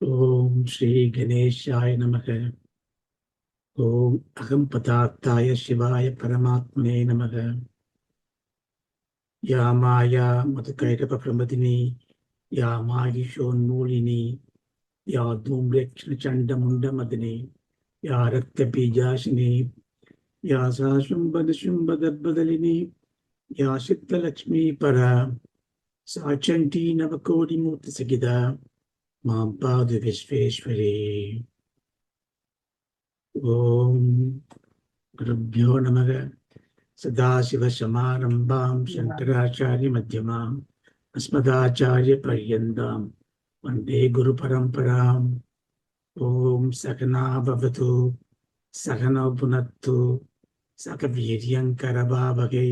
ஓம் ஸ்ரீ கணேஷாய நமக. ஓம் அகம் பதார்த்தாய சிவாய பரமாத்மனே நமக. யா மாயா மதுகைடப பிரமதினி யா மாகிஷோன்மூலினி யா தூம்ரக்ஷ்ண சண்டமுண்டமதினி யா ரக்த பீஜாசினி யா சா சும்பத சும்பதர்பதலினி யா சித்தலக்ஷ்மி பரா சாச்சண்டி நவகோடிமூர்த்தி சகிதா மாம் பாது விஸ்வேஸ்வரி. ஓம் குருப்யோ நமக. சதாசிவசமாரம்பாம் சங்கராச்சாரிய மத்தியமாம் அஸ்மதாச்சாரிய பர்யந்தாம் வந்தே குரு பரம்பராம். ஓம் சகனா பவது சகனோ புனத்து சக வீரியங்கரபாவகை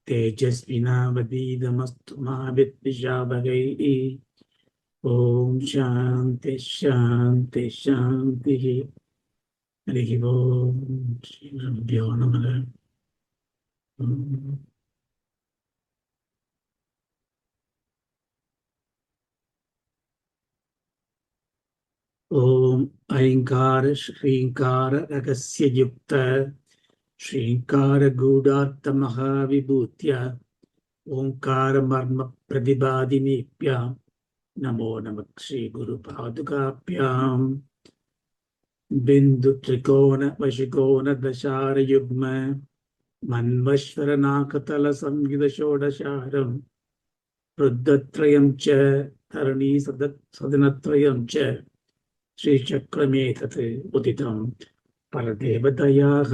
தேஜஸ்வினாவதீதமஸ்து மா வித்விஷாவகை. ஓம் சாந்தி சாந்தி சாந்தி. ஹரி ஓம். ஸ்ரீ குருப்யோ நமக. ஓம் ஐங்கார ஸ்ரீங்கார ரகசிய யுக்த ஸ்ரீங்கார கூடார்த்த மகாவிபூத்ய ஓங்கார மர்ம பிரதிபாதினேப்யாம் நமோ நமக். ஸ்ரீ குரு பாதுகாப்யாம். பிந்து திரிகோண வசிகோண தசார யுக்ம மன்வஸ்வர நாகதல சம்யுத ஷோடசாரம் ருத்தத்ரயம் ச தரணி சதனத்ரயம் ச ஸ்ரீசக்கரமேதத் உதிதம் பரதேவதயாः.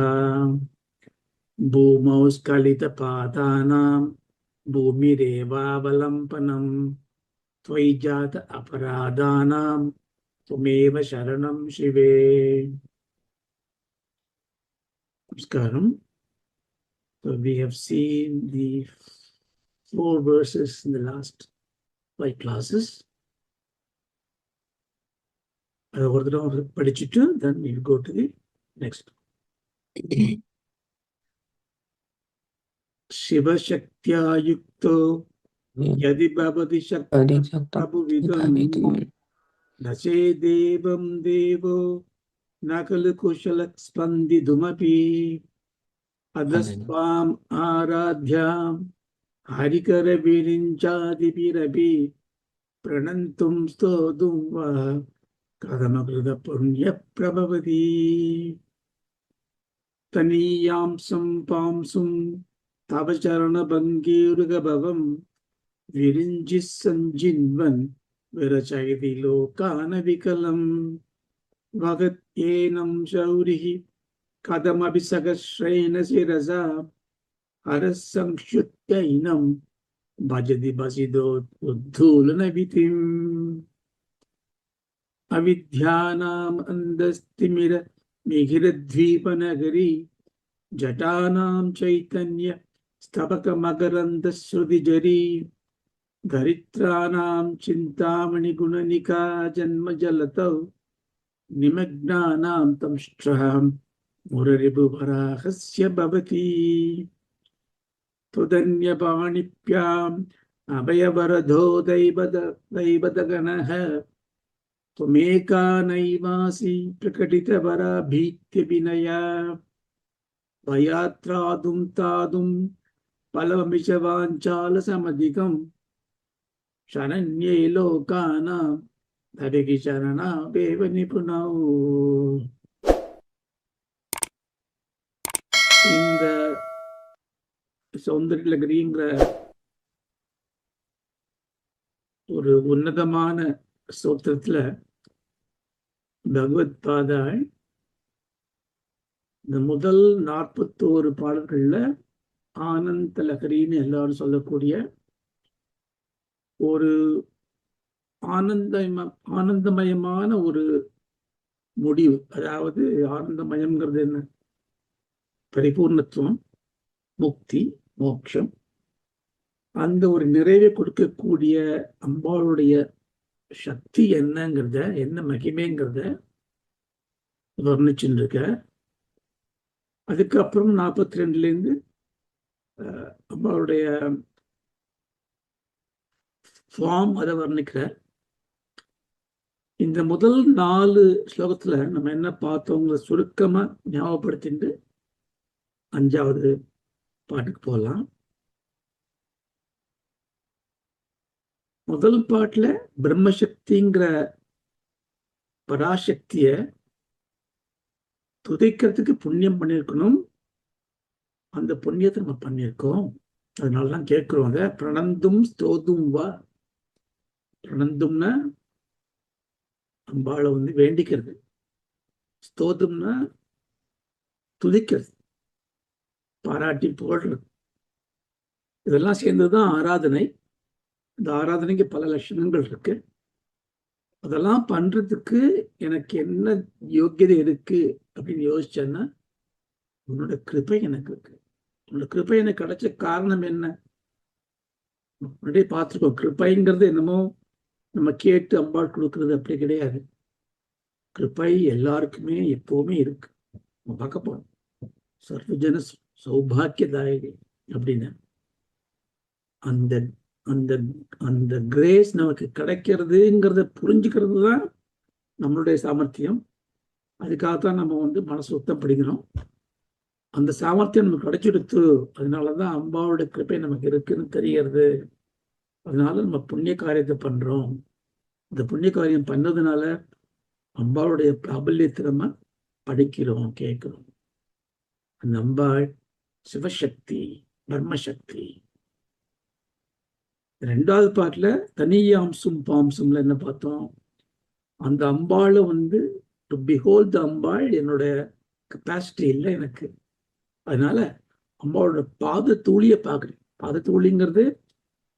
பூமௌ ஸ்கலிதபாதானாம் பூமிரேவாவலம்பனம் त्वयि जात अपराधानां त्वमेव शरणं शिवे. Namaskaram. So we have seen the 4 verses in the last 5 classes. ஒரு தடவை படிச்சுட்டு then we will go to the next. சிவசக்தியா யுக்தோ யதி பவதி சக்தி பிரபுவிதம் நசே தேவம் தேவோ நகலு குஷல ஸ்பந்திதுமபி அதஸ்வாம் ஆராத்யாம் ஹரிகர விரிஞ்சாதிபிரபி பிரணந்தும் ஸ்தோதும் வா கதமகிருத புண்ணிய பிரபவதி. தனீயாம்சம் பாம்சும் தவ சரண பங்கீருகபவம் விரிஞ்சி சஞ்சின்வன் விரச்சைதி லோகான விகலம் வகத் ஏனம் சௌரிஹி கதமபி சகஸ்ரேன சிரசா ஹரசங்க்ஷுத்யைனம் பஜதி பசிதோ உத்தூலன விதிம். அவித்யானாம் அந்தஸ்திமிர மிகிரத்வீபநகரி ஜட்டானாம் சைத்தன்ய ஸ்தபக மகரந்த ஸ்ருதிஜரி தரித்ராணாம் சிந்தாமணி குணனிகா ஜன்ம ஜலதௌ நிமக்னானாம் தம்ஷ்ட்ராம் முரரிபுவராகஸ்ய பவதி. துதன்யபாணிப்யாம் அபயவரதோ தைவதகணः त्वमेका नैवासि प्रकटितवरा भीत्यभिनया भयात्रादुं तादुं फलमिष वाञ्छालसमधिकं शरण्ये लोकानां तदिति शरणावेव निपुणौ. இந்த சௌந்தர்யலகரிங்கிற ஒரு உன்னதமான ஸ்தோத்திரத்துல பகவத் பாதாள் இந்த முதல் 41 பாடல்கள்ல ஆனந்த லகரின்னு எல்லாரும் சொல்லக்கூடிய ஒரு ஆனந்தமயமான ஒரு முடிவு. அதாவது ஆனந்தமயம்ங்கிறது என்ன? பரிபூர்ணத்துவம், முக்தி, மோட்சம். அந்த ஒரு நிறைவை கொடுக்கக்கூடிய அம்பாளுடைய சக்தி என்னங்கிறத, என்ன மகிமைங்கிறத வர்ணிச்சுட்டு இருக்க. அதுக்கப்புறம் 42லேருந்து அம்பாளுடைய ஃபார்ம் அதை வர்ணிக்கிறார். இந்த முதல் 4 ஸ்லோகத்துல நம்ம என்ன பார்த்தோங்கிற சுருக்கமா ஞாபகப்படுத்திட்டு 5வது பாட்டுக்கு போகலாம். முதல் பாட்டுல பிரம்மசக்திங்கிற பராசக்திய துதிக்கிறதுக்கு புண்ணியம் பண்ணியிருக்கணும். அந்த புண்ணியத்தை நம்ம பண்ணியிருக்கோம். அதனாலதான் கேட்கிறோம். அதை பிரணந்தும் ஸ்தோதும் வா. பிரணந்தும்னா அம்பாளை வேண்டிக்கிறது, ஸ்தோதும்னா துதிக்கிறது, பாராட்டி புகழ்றது. இதெல்லாம் சேர்ந்ததுதான் ஆராதனை. இந்த ஆராதனைக்கு பல லட்சணங்கள் இருக்கு. அதெல்லாம் பண்றதுக்கு எனக்கு என்ன யோக்கியதை இருக்கு அப்படின்னு யோசிச்சேன்னா, உன்னோட கிருபை எனக்கு இருக்கு. உன்னோட கிருபை எனக்கு கிடைச்ச காரணம் என்ன? முன்னாடியே பார்த்துருக்கோம். கிருபைங்கிறது என்னமோ நம்ம கேட்டு அம்பாள் கொடுக்கறது அப்படி கிடையாது. கிருபை எல்லாருக்குமே எப்பவுமே இருக்கு. நம்ம பார்க்க போறோம். சர்வஜன சௌபாக்கியதாயகி அப்படின்னு அந்த அந்த அந்த கிரேஸ் நமக்கு கிடைக்கிறதுங்கிறத புரிஞ்சுக்கிறது தான் நம்மளுடைய சாமர்த்தியம். அதுக்காகத்தான் நம்ம மனசு சுத்தப்படுகிறோம். அந்த சாமர்த்தியம் நமக்கு கிடைச்சிடுத்து. அதனாலதான் அம்பாவோட கிருப்பை நமக்கு இருக்குன்னு தெரிகிறது. அதனால நம்ம புண்ணிய காரியத்தை பண்றோம். இந்த புண்ணிய காரியம் பண்ணதுனால அம்பாளுடைய பிராபல்யத்தை நம்ம படிக்கிறோம், கேட்கிறோம். அந்த அம்பாள் சிவசக்தி, பிரம்மசக்தி. 2வது பாட்டுல தனியாம்சும் பாம்சும்ல என்ன பார்த்தோம்? அந்த அம்பாளை டு பிஹோல்ட் த அம்பாள் என்னோட கெப்பாசிட்டி இல்லை எனக்கு. அதனால அம்பாவோட பாத தூளிய பார்க்குறேன். பாத தூளிங்கிறது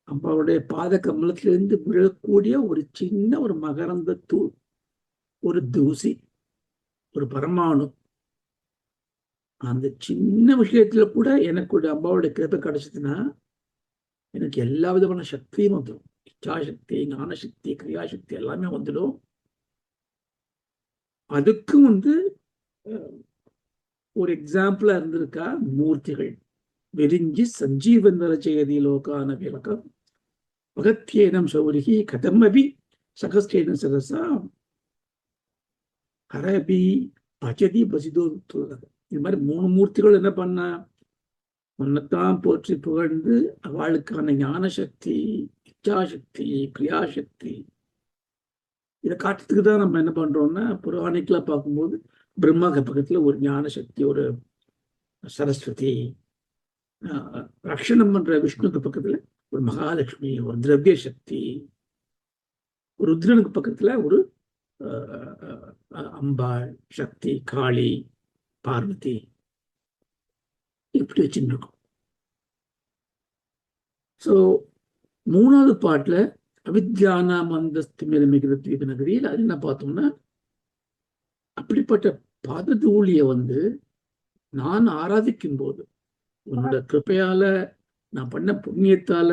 அம்பாவுடைய பாத கமலத்திலிருந்து விழக்கூடிய ஒரு சின்ன ஒரு மகரந்த தூள், ஒரு தூசி, ஒரு பரமாணு. அந்த சின்ன விஷயத்துல கூட எனக்கு அம்பாவுடைய கிருபை கிடைச்சதுன்னா எனக்கு எல்லா விதமான சக்தியும் வந்துடும். இச்சாசக்தி, ஞானசக்தி, கிரியாசக்தி எல்லாமே வந்துடும். அதுக்கும் ஒரு எக்ஸாம்பிளா இருந்திருக்கா மூர்த்திகள். விரிஞ்சி சஞ்சீவந்தர செய்தி லோகான விளக்கம் பகத்தியேனம் சௌரிகி கதமபி சகஸ்டேன சரசா ஹரபி பஜதி பசிதோ. இது மாதிரி 3 மூர்த்திகள் என்ன பண்ண? உன்னைத்தான் போற்றி புகழ்ந்து அவளுக்கான ஞான சக்தி, இச்சாசக்தி, கிரியாசக்தி இதை காட்டுறதுக்கு தான் நம்ம என்ன பண்றோம்னா, புராணிக்கலா பார்க்கும்போது பிரம்மாக்கு பக்கத்துல ஒரு ஞான சக்தி, ஒரு சரஸ்வதி, ரக்ஷணம் பண்ற விஷ்ணுக்கு பக்கத்துல ஒரு மகாலட்சுமி, ஒரு திரவிய சக்தி, ஒரு ருத்ரனுக்கு பக்கத்துல ஒரு அம்பாள் சக்தி, காளி, பார்வதி, இப்படி வச்சுருக்கோம். ஸோ 3வது பாட்டுல அவித்யானா மந்தஸ்து மேல மிகிற தீப நகரியில் அது என்ன பார்த்தோம்னா, அப்படிப்பட்ட பாததூளிய நான் ஆராதிக்கும் போது, உன்னோட கிருப்பையால நான் பண்ண புண்ணியத்தால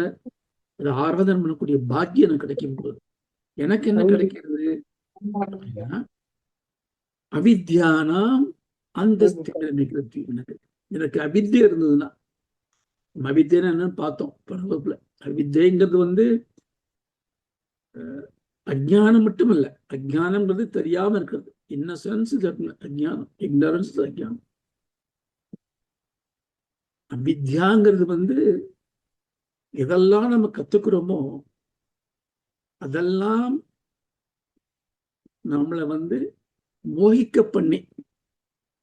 அதை ஆராதனை பண்ணக்கூடிய பாக்கியம் எனக்கு கிடைக்கும் போது எனக்கு என்ன கிடைக்கிறது அப்படின்னா, அவித்யானாம் அந்தஸ்து மேல மிகிற தீப நகரி. எனக்கு அவித்யா இருந்ததுன்னா, அவித்யன்னு என்னன்னு பார்த்தோம் பரவப்புல. அவித்யங்கிறது அஜ்ஞானம் மட்டும் இல்ல. அஜ்ஞானம்ன்றது தெரியாம இருக்கிறது. இன்னசென்ஸ் அஜ்ஞானம், இக்னரன்ஸ் அஜ்ஞானம். அவித்யாங்கிறது எதெல்லாம் நம்ம கத்துக்கிறோமோ அதெல்லாம் நம்மளை மோகிக்க பண்ணி,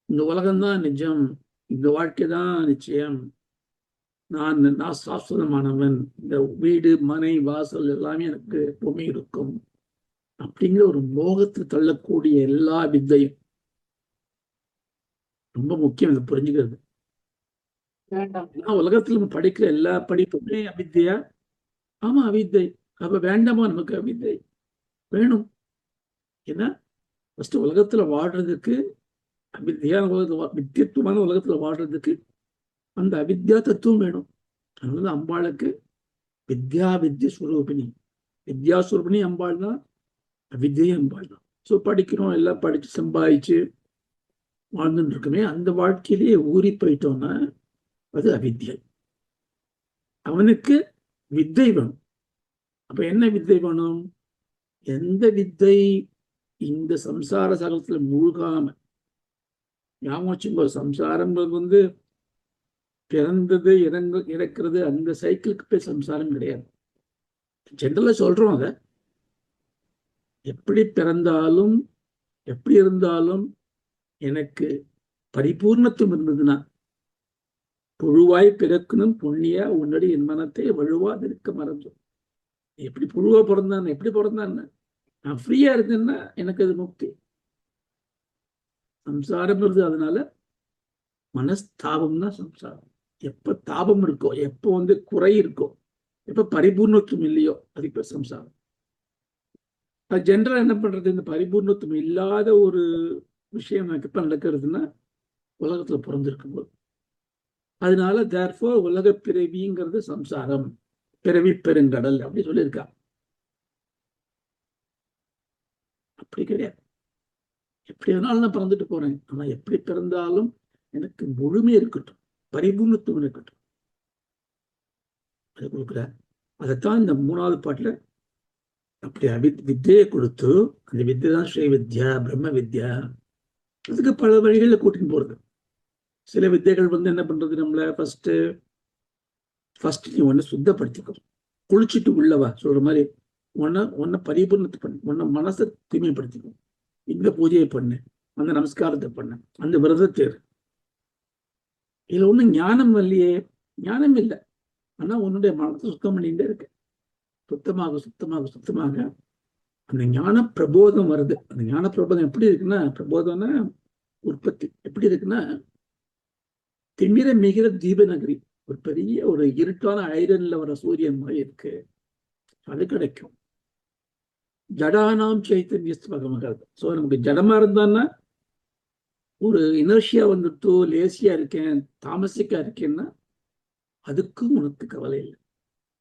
இந்த உலகம்தான் நிஜம், இந்த வாழ்க்கை தான் நிச்சயம், நான் சாஸ்வதமானவன், இந்த வீடு மனை வாசல் எல்லாமே எனக்கு எப்பவுமே இருக்கும் அப்படிங்கிற ஒரு மோகத்தை தள்ளக்கூடிய எல்லா வித்தையும் ரொம்ப முக்கியம். இதை புரிஞ்சுக்கிறது. உலகத்துல நம்ம படிக்கிற எல்லா படிப்புமே அவித்தையா? ஆமா, அவித்தை. அப்ப வேண்டாமா நமக்கு அவித்தை? வேணும். ஏன்னா ஃபர்ஸ்ட் உலகத்துல வாழ்றதுக்கு, அவித்தியான உலகத்துல, வித்தியத்துவமான உலகத்துல வாழ்றதுக்கு அந்த அவித்யா தத்துவம் வேணும். அதனால அம்பாளுக்கு வித்யா ஸ்வரூபிணி, வித்யாஸ்வரூபிணி அம்பாள் தான், அவித்யை அம்பாள் தான். ஸோ படிக்கிறோம், எல்லாம் படிச்சு சம்பாதிச்சு வாழ்ந்துட்டு இருக்குமே, அந்த வாழ்க்கையிலேயே ஊறி போயிட்டோம்னா அது அவித்யை. அவனுக்கு வித்தை வேணும். அப்ப என்ன வித்தை வேணும்? எந்த வித்தை இந்த சம்சார சாகரத்துல மூழ்காம, ஞாபகம் சம்சாரம்ன்றது பிறந்தது இறக்கிறது, அந்த சைக்கிளுக்கு பேர் சம்சாரம் கிடையாது. ஜென்ரலா சொல்றோம் அதை. எப்படி பிறந்தாலும் எப்படி இருந்தாலும் எனக்கு பரிபூர்ணத்துவம் இருந்ததுன்னா, புழுவாய் பிறக்கணும் புண்ணியா உன்னடி என் மனத்தை வழுவாதிருக்க மறந்தோம். எப்படி புழுவா பிறந்தான், எப்படி பிறந்தான், நான் ஃப்ரீயா இருந்தேன்னா எனக்கு அது முக்தி. சம்சாரம் வருது, அதனால மனஸ்தாபம் தான் சம்சாரம். எப்ப தாபம் இருக்கோ, எப்போ குறை இருக்கோ, எப்ப பரிபூர்ணத்துவம் இல்லையோ, அது இப்ப சம்சாரம். அது ஜென்ரலா என்ன பண்றது? இந்த பரிபூர்ணத்துவம் இல்லாத ஒரு விஷயம் எனக்கு இப்ப நடக்கிறதுனா உலகத்துல பிறந்திருக்கும் போது. அதனால தேர்ஃபோர் உலக பிறவிங்கிறது சம்சாரம், பிறவி பெருங்கடல் அப்படி சொல்லியிருக்கா. அப்படி கிடையாது. எப்படி வேணாலும் நான் பிறந்துட்டு போறேன், ஆனா எப்படி பிறந்தாலும் எனக்கு முழுமை இருக்கட்டும், பரிபூர்ணத்துவம் இருக்கட்டும், அது கொடுக்குற. அதைத்தான் இந்த 3வது பாட்டுல அப்படி வித்தையை கொடுத்து, அந்த வித்தை தான் ஸ்ரீ வித்யா, பிரம்ம வித்யா. அதுக்கு பல வழிகளில் கூட்டின்னு போறது. சில வித்தைகள் என்ன பண்றது, நம்மள ஃபர்ஸ்ட் நீ ஒன்னு சுத்தப்படுத்திக்கணும். குளிச்சுட்டு உள்ளவா சொல்ற மாதிரி ஒன்ன பரிபூர்ணத்தை பண்ணு, ஒன்ன மனசை தூய்மைப்படுத்திக்கணும். இந்த பூஜையை பண்ணு, அந்த நமஸ்காரத்தை பண்ணு, அந்த விரதத்தை. இதுல ஒண்ணும் ஞானம் இல்லையே, ஞானம் இல்லை. ஆனா உன்னுடைய மனத்தை சுத்தம் பண்ணிட்டே இருக்கு. சுத்தமாக சுத்தமாக சுத்தமாக அந்த ஞான பிரபோதம் வருது. அந்த ஞான பிரபோதம் எப்படி இருக்குன்னா, பிரபோதம்னா உற்பத்தி எப்படி இருக்குன்னா, திமிர மிகிற தீபநகரி, ஒரு பெரிய ஒரு இருட்டான ஐரன்ல வர சூரியன் மாதிரி இருக்கு, அது கிடைக்கும். ஜடானாம் சைத்தன்ய ஸ்வகமகிறது. ஸோ நமக்கு ஜடமா இருந்தான்னா, ஒரு இனர்ஷியா வந்துட்டோ, லேசியா இருக்கேன், தாமசிக்கா இருக்கேன்னா, அதுக்கும் உனக்கு கவலை இல்லை.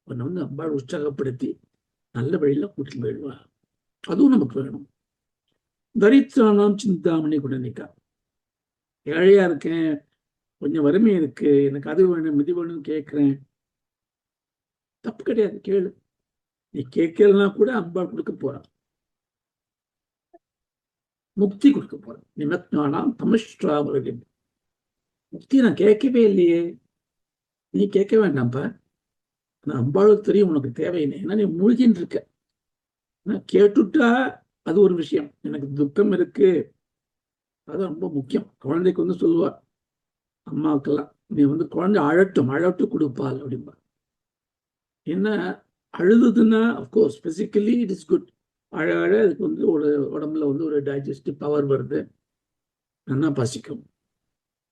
உன்னை அம்பாள் உற்சாகப்படுத்தி நல்ல வழியில கூட்டிட்டு போயிடுவா. அதுவும் நமக்கு வேணும். தரித்திரானாம் சிந்தாமணி குணனிக்கா. ஏழையா இருக்கேன், கொஞ்சம் வறுமை இருக்கு, எனக்கு அது வேணும் இது வேணும்னு கேட்கிறேன், தப்பு கிடையாது, கேளு. நீ கேட்கலன்னா கூட அம்பாள் கொடுக்க போறான், முக்தி கொடுக்க போறான். நிமத்னானாம் தமஸ்ராவலி. முக்தி நான் கேட்கவே இல்லையே. நீ கேட்க வேண்டாம்ப்பா, நான் அம்பாளுக்கு தெரியும் உனக்கு தேவையில்லை, ஏன்னா நீ மூழ்கின்னு இருக்க. கேட்டுட்டா அது ஒரு விஷயம். எனக்கு துக்கம் இருக்கு, அது ரொம்ப முக்கியம். குழந்தைக்கு சொல்லுவா அம்மாவுக்கெல்லாம், நீ குழந்தை அழட்டு கொடுப்பாள் அப்படின்பா. என்ன அழுதுன்னா, of course physically it is good. அழ அதுக்கு ஒரு உடம்புல ஒரு டைஜஸ்டிவ் பவர் வருது, நல்லா பசிக்கும்.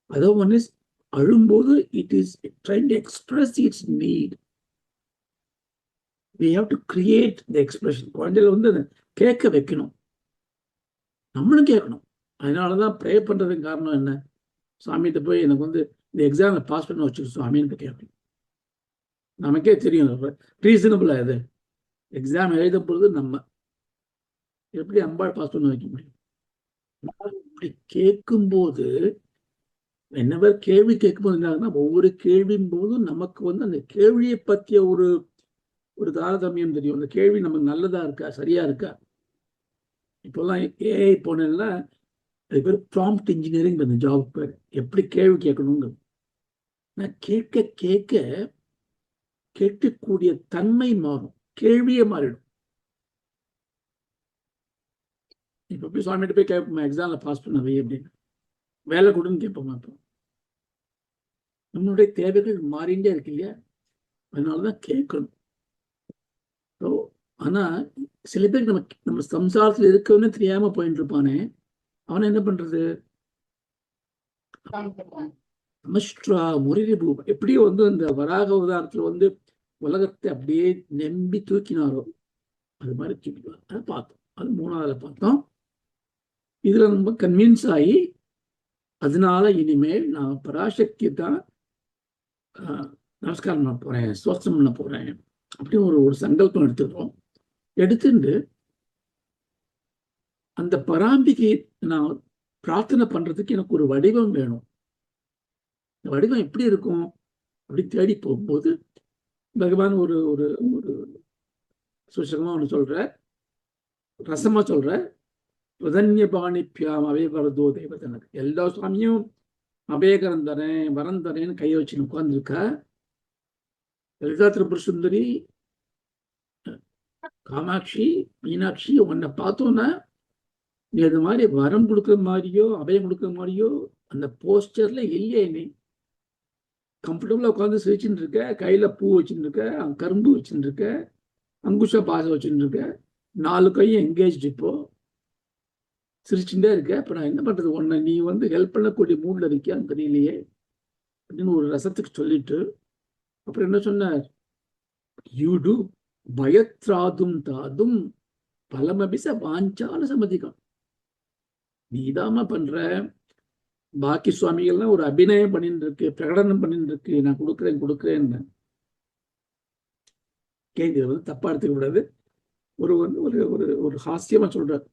அதோ ஒன் இஸ் அழும்போது it is trying to express its need. we have to create the expression. குழந்தையில அதை கேட்க வைக்கணும், நம்மளும் கேட்கணும். அதனாலதான் ப்ரே பண்றதுக்கு காரணம் என்ன, சாமிகிட்ட போய் எனக்கு இந்த எக்ஸாம்ல பாஸ் பண்ண வச்சுக்க சுவாமின்னு கேட்கணும். நமக்கே தெரியும் ரீசனபிளா இது. எக்ஸாம் எழுத போறது நம்ம, எப்படி அம்பாள் பாஸ் பண்ண வைக்க முடியும்? இப்படி கேட்கும்போது, என்னவர் கேள்வி கேட்கும்போது என்ன, ஒவ்வொரு கேள்வியும் போதும் நமக்கு அந்த கேள்வியை பற்றிய ஒரு தாரதமியம் தெரியும். அந்த கேள்வி நமக்கு நல்லதா இருக்கா, சரியா இருக்கா. இப்போல்லாம் ஏஐ போனா அது பேர் ப்ராம்ப்ட் இன்ஜினியரிங் அந்த ஜாப் பேர். எப்படி கேள்வி கேட்கணுங்க, கேட்க கேட்க கேட்கக்கூடிய தன்மை மாறும், கேள்வியே மாறிடும். இப்ப போய் சுவாமிகிட்ட போய் கேட்போமா, எக்ஸாம்ல பாஸ் பண்ணவே அப்படின்னு, வேலை கொடுன்னு கேட்போமா? இப்போ நம்மளுடைய தேவைகள் மாறிண்டே இருக்கு இல்லையா, அதனாலதான் கேட்கணும். ஆனா சில பேர் நம்ம சம்சாரத்தில் இருக்கவனே தெரியாம போயிட்டு இருப்பானே, அவனை என்ன பண்றது? நமஸ்ட்ரா முரளி பூபம் எப்படியோ இந்த வராக அவதாரத்துல உலகத்தை அப்படியே நம்பி தூக்கினாரோ, அது மாதிரி தூக்கிடுவார். அதை பார்த்தோம், அது 3வது பார்த்தோம். இதுல நம்ம கன்வின்ஸ் ஆகி, அதனால இனிமேல் நான் பராசக்தி தான் நமஸ்காரம் பண்ண போறேன், ஸ்தோத்திரம் பண்ண போறேன் அப்படின்னு ஒரு சங்கல்பம் எடுத்துட்டு அந்த பராம்பிகை நான் பிரார்த்தனை பண்றதுக்கு எனக்கு ஒரு வடிவம் வேணும். இந்த வடிவம் எப்படி இருக்கும் அப்படி தேடி போகும்போது பகவான் ஒரு ஒரு ஒரு சுஷகமா ஒன்று சொல்ற, ரசமா சொல்ற, பிரதன்யபாணிப்பியாம் அபயவரதோ தேவதனக்கு. எல்லா சுவாமியும் அபயகரம் தரேன் வரம் தரேன்னு கையை வச்சு உட்கார்ந்துருக்கா. லலிதா திரிபுர சுந்தரி, காமாட்சி, மீனாட்சி உன்னை பார்த்தோன்னா நீ அது மாதிரி வரம் கொடுக்குற மாதிரியோ அபயம் கொடுக்குற மாதிரியோ அந்த போஸ்டர்ல இல்லையே. நீ கம்ஃபர்டபுளா உட்காந்து சிரிச்சுட்டு இருக்க, கையில பூ வச்சுட்டு இருக்க, கரும்பு வச்சுட்டு இருக்க, அங்குஷ பாசம் வச்சுட்டு இருக்க, 4 கையும் எங்கேஜ், இப்போ சிரிச்சுட்டே இருக்க. இப்ப நான் என்ன பண்றது, உன்னை நீ ஹெல்ப் பண்ணக்கூடிய மூட்ல இருக்கியான்னு தெரியலையே அப்படின்னு ஒரு ரசத்துக்கு சொல்லிட்டு அப்புறம் என்ன சொன்னார், யூடு பயத்ராதும் தாதும் பலமபிச வாஞ்சால சமதிகம். நீதாம பண்ற, பாக்கி சுவாமிகள்லாம் ஒரு அபிநயம் பண்ணிட்டு இருக்கு, பிரகடனம் பண்ணிட்டு இருக்கு, நான் கொடுக்குறேன்னு. கேள்வி தப்பா எடுத்துக்க கூடாது. ஒரு ஒரு ஒரு ஒரு ஹாஸ்யமா சொல்றாரு,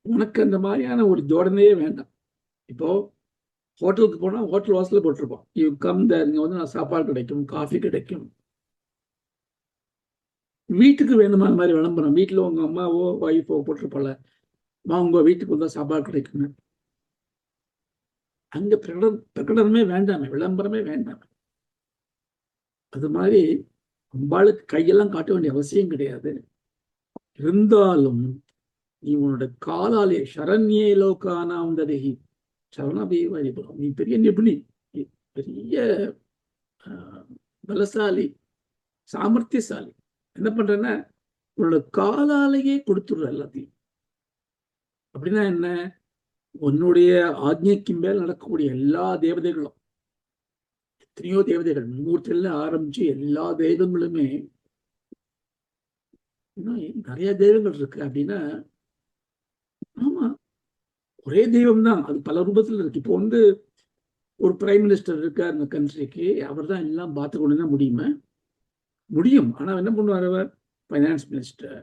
உனக்கு அந்த மாதிரியான ஒரு ஜோடனையே வேண்டாம். இப்போ ஹோட்டலுக்கு போனா ஹோட்டல் வாசல போட்டிருப்போம், யூ கம் தேர், இங்க நான் சாப்பாடு கிடைக்கும், காஃபி கிடைக்கும். வீட்டுக்கு வேணுமா அந்த மாதிரி விளம்பரம், வீட்டுல உங்க அம்மாவோ ஒய்ஃபோ போட்டிருப்பால, உங்க வீட்டுக்கு வந்தா சாப்பாடு கிடைக்குன்னு. அங்க பிரகடனமே வேண்டாமே, விளம்பரமே வேண்டாமே. அது மாதிரி அம்பாளுக்கு கையெல்லாம் காட்ட வேண்டிய அவசியம் கிடையாது. இருந்தாலும் நீ உன்னோட காலாலே சரண்யே லோகானாம் ததகி சரணபீவரிபுரம், நீ பெரிய நிபுணி, பெரிய பலசாலி, சாமர்த்தியசாலி. என்ன பண்றேன்னா உன்னோட காலாலேயே கொடுத்துடுற எல்லாத்தையும். அப்படின்னா என்ன, உன்னுடைய ஆக்ஞைக்கு மேல் நடக்கக்கூடிய எல்லா தேவதைகளும், எத்தனையோ தேவதைகள், மூர்த்தில ஆரம்பிச்சு எல்லா தெய்வங்களுமே, நிறைய தெய்வங்கள் இருக்கு அப்படின்னா, ஆமா ஒரே தெய்வம் தான், அது பல ரூபத்துல இருக்கு. இப்போ ஒரு பிரைம் மினிஸ்டர் இருக்கார் இந்த கண்ட்ரிக்கு, அவர் தான் எல்லாம் பார்த்து கொண்டு தான் முடியும். ஆனா என்ன பண்ணுவார், அவர் finance minister,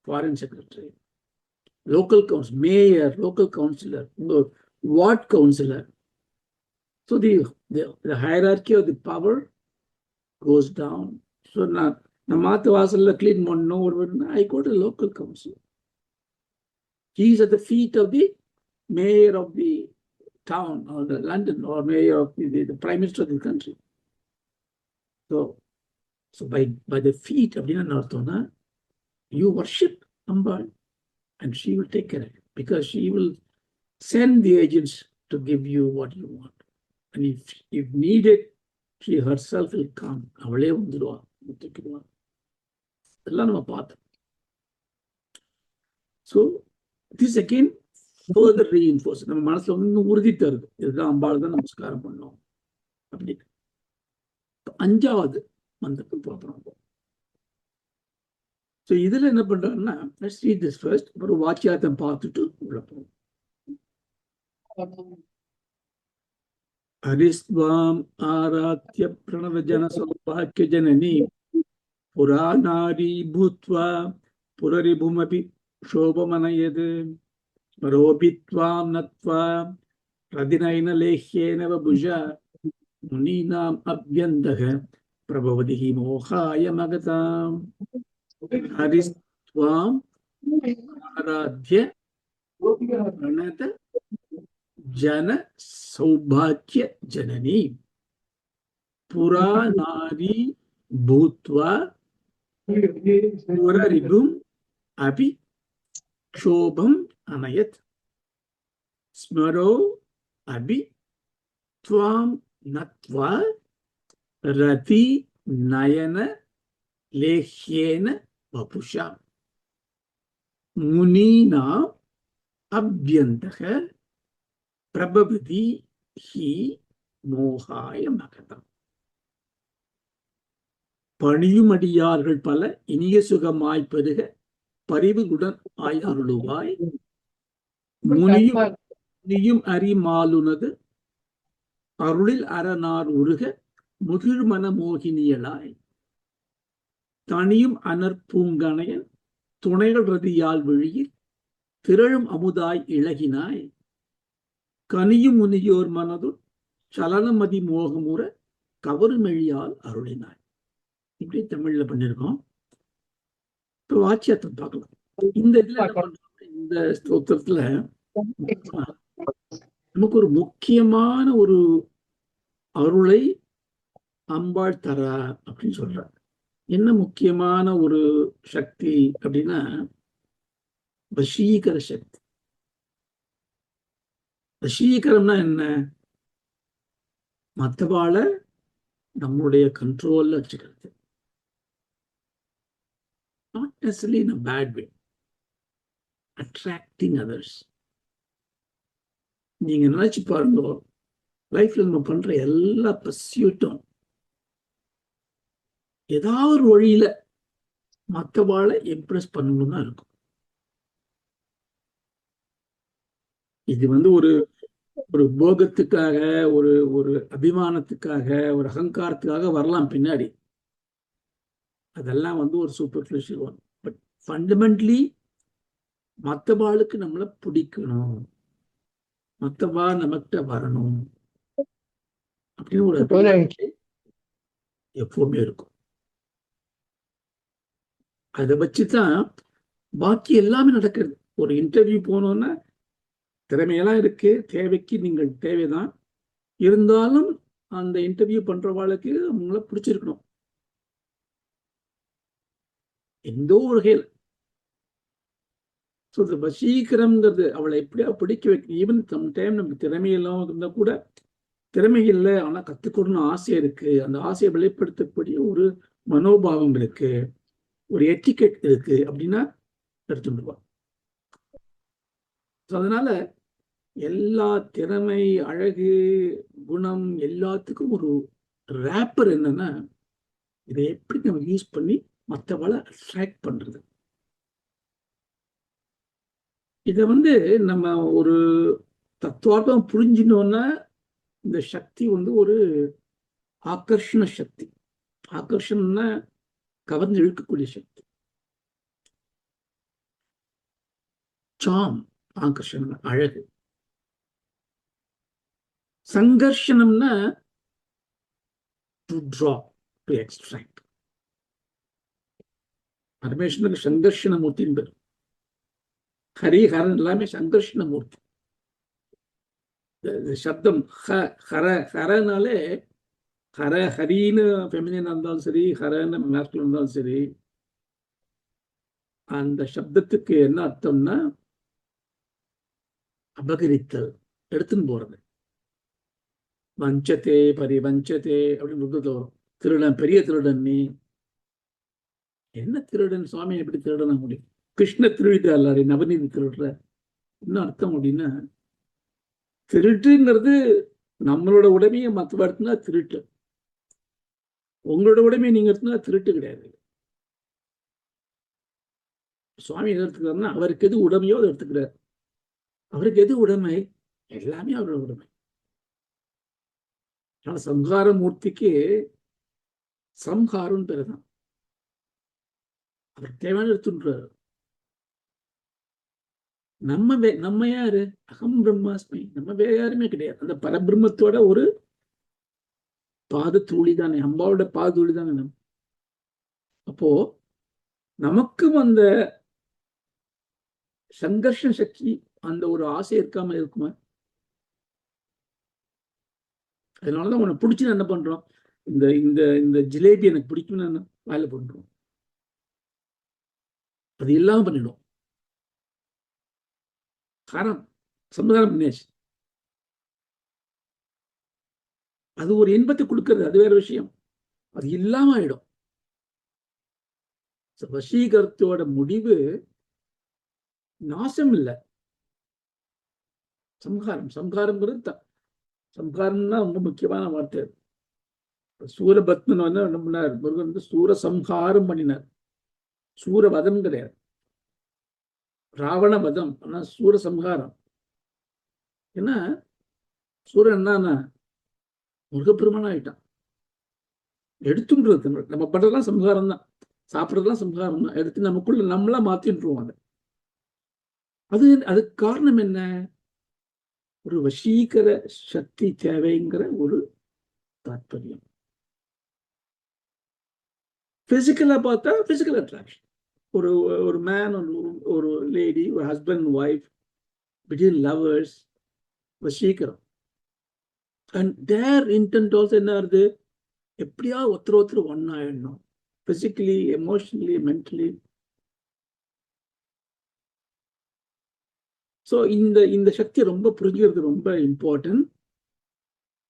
foreign secretary, local council, mayor, local councillor, ward councillor. So the hierarchy of the power goes down. So நான் மாத்து வாசல்ல கிளீன் பண்ணணும், I go to local council. He is at the feet of the mayor of the town or the London, or mayor of the prime minister of the country. So by the feet அப்படின்னா என்ன அர்த்தம்னா, you worship Ambal and she will take care of it, because she will send the agents to give you what you want. And if needed, she herself will come. அவளே வந்துடுவா, முத்துக்கிடுவா. இதெல்லாம் நம்ம பார்த்தோம். So this again further reinforces, நம்ம மனசுல உறுதி தருது, இதுதான் அம்பாள் தான் நமஸ்காரம் பண்ணோம் அப்படின்னு. 5வது மந்திரத்துக்கு போகிறோம். ஸோ இதுல என்ன பண்றாங்கன்னா, let's read this first, அப்புறம் வாக்கியார்த்தம் பார்த்துட்டு உள்ள போவோம். ஹரிஸ்வாம் ஆராத்ய பிரணவஜன சௌபாக்கிய ஜனனி புராணாரி பூத்வா புரரிபுமபி சோபமனயது ஸ்மரோபித்வாம் நத்வா பிரதிநயன லேஹ்யேன வபுஜா முனீனாம் அப்யந்தக பிரபவதி மோகாய மகதாம். ஹரிஸ்வாம் ஆராத்ய பிரணத ஜன சௌபாக்கிய ஜனனி புராணாரி பூத்வா புரரிபும் அபி க்ஷோபம் அனயத் ஸ்மரோ அபி த்வாம் நத்வா ரதி நயன லேஹ்யேன வபுஷா முனீனா அப்யந்தக பிரபவதி ஹி மோகாய மகதம். பணியுமடியார்கள் பல இனிய சுகமாய் பெருக பரிவுடன் ஆயருளுவாய் முனியும் அறிமாலுனது அருளில் அரணார் உருக முகிழ்மன மோகினியலாய் தனியும் அனற்பூங்கணையன் துணைகள் ரதியால் விழியில் திரழும் அமுதாய் இழகினாய் கனியும் முனியோர் மனதுள் சலனமதி மோகமுற கவருமெழியால் அருளினாய். இப்படி தமிழ்ல பண்ணியிருக்கோம். இப்போ வாச்சியத்தை பார்க்கலாம். இந்த இதுல என்ன பண்றோம், இந்த ஸ்தோத்திரத்துல நமக்கு ஒரு முக்கியமான ஒரு அருளை அம்பாள் தரா அப்படின்னு சொல்றாங்க. என்ன முக்கியமான ஒரு சக்தி அப்படின்னா வசீகர சக்தி. வசீகரம்னா என்ன? மற்றவாளை நம்மளுடைய கண்ட்ரோல்ல வச்சுக்கிறது. Not necessarily in a bad way. Attracting others. நீங்க நினைச்சு பாருங்க, லைஃப்ல நம்ம பண்ற எல்லா பர்சியூட்டும் ஏதாவது ஒரு வழியில மற்றவாளை இம்ப்ரெஸ் பண்ணணும்னு தான் இருக்கும். இது ஒரு ஒரு போகத்துக்காக, ஒரு ஒரு அபிமானத்துக்காக, ஒரு அகங்காரத்துக்காக வரலாம் பின்னாடி. அதெல்லாம் ஒரு சூப்பர்ஃபிஷியல் ஒன். பட் ஃபண்டமெண்டலி மற்றவாளுக்கு நம்மளை பிடிக்கணும், மற்றவா நமக்கிட்ட வரணும் அப்படின்னு ஒரு எப்பவுமே இருக்கும். அதை வச்சுதான் பாக்கி எல்லாமே நடக்கிறது. ஒரு இன்டர்வியூ போனோம்னா திறமையெல்லாம் இருக்கு, தேவைக்கு நீங்கள் தேவைதான், இருந்தாலும் அந்த இன்டர்வியூ பண்றவாளுக்கு அவங்கள பிடிச்சிருக்கணும் எந்த ஒரு வகையில். ஸோ இந்த வசீகரம்ங்கிறது அவளை எப்படியா பிடிக்க வைக்கணும். ஈவன் சம் டைம் நமக்கு திறமையெல்லாம் இருந்தா கூட, திறமை இல்லை ஆனா கத்துக்கணும்னு ஆசை இருக்கு, அந்த ஆசையை வெளிப்படுத்தக்கூடிய ஒரு மனோபாவம் இருக்கு, ஒரு எட்டிகெட் இருக்கு அப்படின்னா எடுத்துடுவா. அதனால எல்லா திறமை, அழகு, குணம் எல்லாத்துக்கும் ஒரு ரேப்பர் என்னன்னா, இதை எப்படி நம்ம யூஸ் பண்ணி மற்றவளை அட்ராக்ட் பண்றது. இதை நம்ம ஒரு தத்துவார்த்தம் புரிஞ்சினோன்னா இந்த சக்தி ஒரு ஆகர்ஷண சக்தி. ஆகர்ஷணம்னா கவர்ந்து இழுக்கக்கூடிய சக்தி. சாம், ஆகர்ஷணம் அழகு. சங்கர்ஷணம்னா டு டிரா, டு எக்ஸ்ட்ராக்ட். பரமேஸ்வரனுக்கு சங்கர்ஷண மூர்த்தின்னு பேர். ஹரிஹரன் எல்லாமே சங்கர்ஷண மூர்த்தி. சப்தம் ஹரனாலே, ஹர ஹரின்னு ஃபெமினினா இருந்தாலும் சரி, ஹரன்னு மேஸ்குலினா இருந்தாலும் சரி, அந்த சப்தத்துக்கு என்ன அர்த்தம்னா அபகரித்தல், எடுத்துன்னு போறது. வஞ்சத்தே பரிவஞ்சத்தே அப்படின்னு வரும். திருடன், பெரிய திருடன் நீ. என்ன திருடன் சுவாமி, எப்படி திருடன முடியும்? கிருஷ்ண திருடிட்டாரு, நவநீதி திருடுற. என்ன அர்த்தம் அப்படின்னா, திருட்டுங்கிறது நம்மளோட உடமையை மற்ற எடுத்துனா திருட்டு, உங்களோட உடமையை நீங்க எடுத்துனா திருட்டு கிடையாது. சுவாமி எதை எடுத்துக்கிறாருன்னா, அவருக்கு எது உடமையோ அதை எடுத்துக்கிறார். அவருக்கு எது உடைமை? எல்லாமே அவரோட உடைமை. ஆனா சம்ஹார மூர்த்திக்கு சம்ஹாரம் பேருதான். அவர் தேவையான எடுத்துன்றாரு. நம்ம யாரு? அகம் பிரம்மாஸ்மி. நம்ம வேற யாருமே கிடையாது. அந்த பரபிரம்மத்தோட ஒரு பாதத்தூளி தானே, அம்பாவோட பாதத்தூளி தானே நம்ம. அப்போ நமக்கும் அந்த சங்கர்ஷ சக்தி, அந்த ஒரு ஆசை இருக்காம இருக்குமா? அதனாலதான் உன்னை பிடிச்சி என்ன பண்றோம், இந்த இந்த இந்த ஜிலேபி எனக்கு பிடிக்கும்னு வேலை பண்றோம். அது இல்லாம பண்ணிடும். காரம் சமுதாயம் பண்ணியாச்சு. அது ஒரு இன்பத்தை கொடுக்கறது, அது வேற விஷயம். அது இல்லாம ஆயிடும். வசீகரத்தோட முடிவு நாசம் இல்லை, சம்ஹாரம். சம்ஹாரம்ங்கிறது சம்ஹாரம்னா ரொம்ப முக்கியமான வார்த்தை. சூரபத்மன் என்ன பண்ணார்? முருகன் சூர சம்ஹாரம் பண்ணினார். சூரவதம் கிடையாது, ராவண வதம். ஆனா சூர சம்ஹாரம். ஏன்னா சூரன் என்னன்னா முருகப்பெருமான் ஆயிட்டான். எடுத்துன்றது நம்ம பண்றதுலாம் சம்ஹாரம் தான், சாப்பிட்றதுலாம் சம்ஹாரம் தான். எடுத்து நமக்குள்ள நம்மளா மாத்தின்றுவோம் அதை. அதுக்கு காரணம் என்ன? ஒரு வசீகர சக்தி தேவைங்கிற ஒரு தாற்பயம். பிசிக்கலா பார்த்தா பிசிக்கல் அட்ராக்ஷன், ஒரு ஒரு மேன், ஒரு லேடி, ஒரு ஹஸ்பண்ட் ஒய்ஃப், பிட்வீன் லவர்ஸ், வசீகரம். அண்ட் தேர் இன்டென்ட் ஆல்சோ என்ன ஆகுது, எப்படியா ஒருத்தர் ஒன்னாயிடணும், பிசிக்கலி, எமோஷனலி, மென்டலி. ஸோ இந்த சக்தி ரொம்ப புரிஞ்சுக்கிறது ரொம்ப இம்பார்ட்டன்ட்.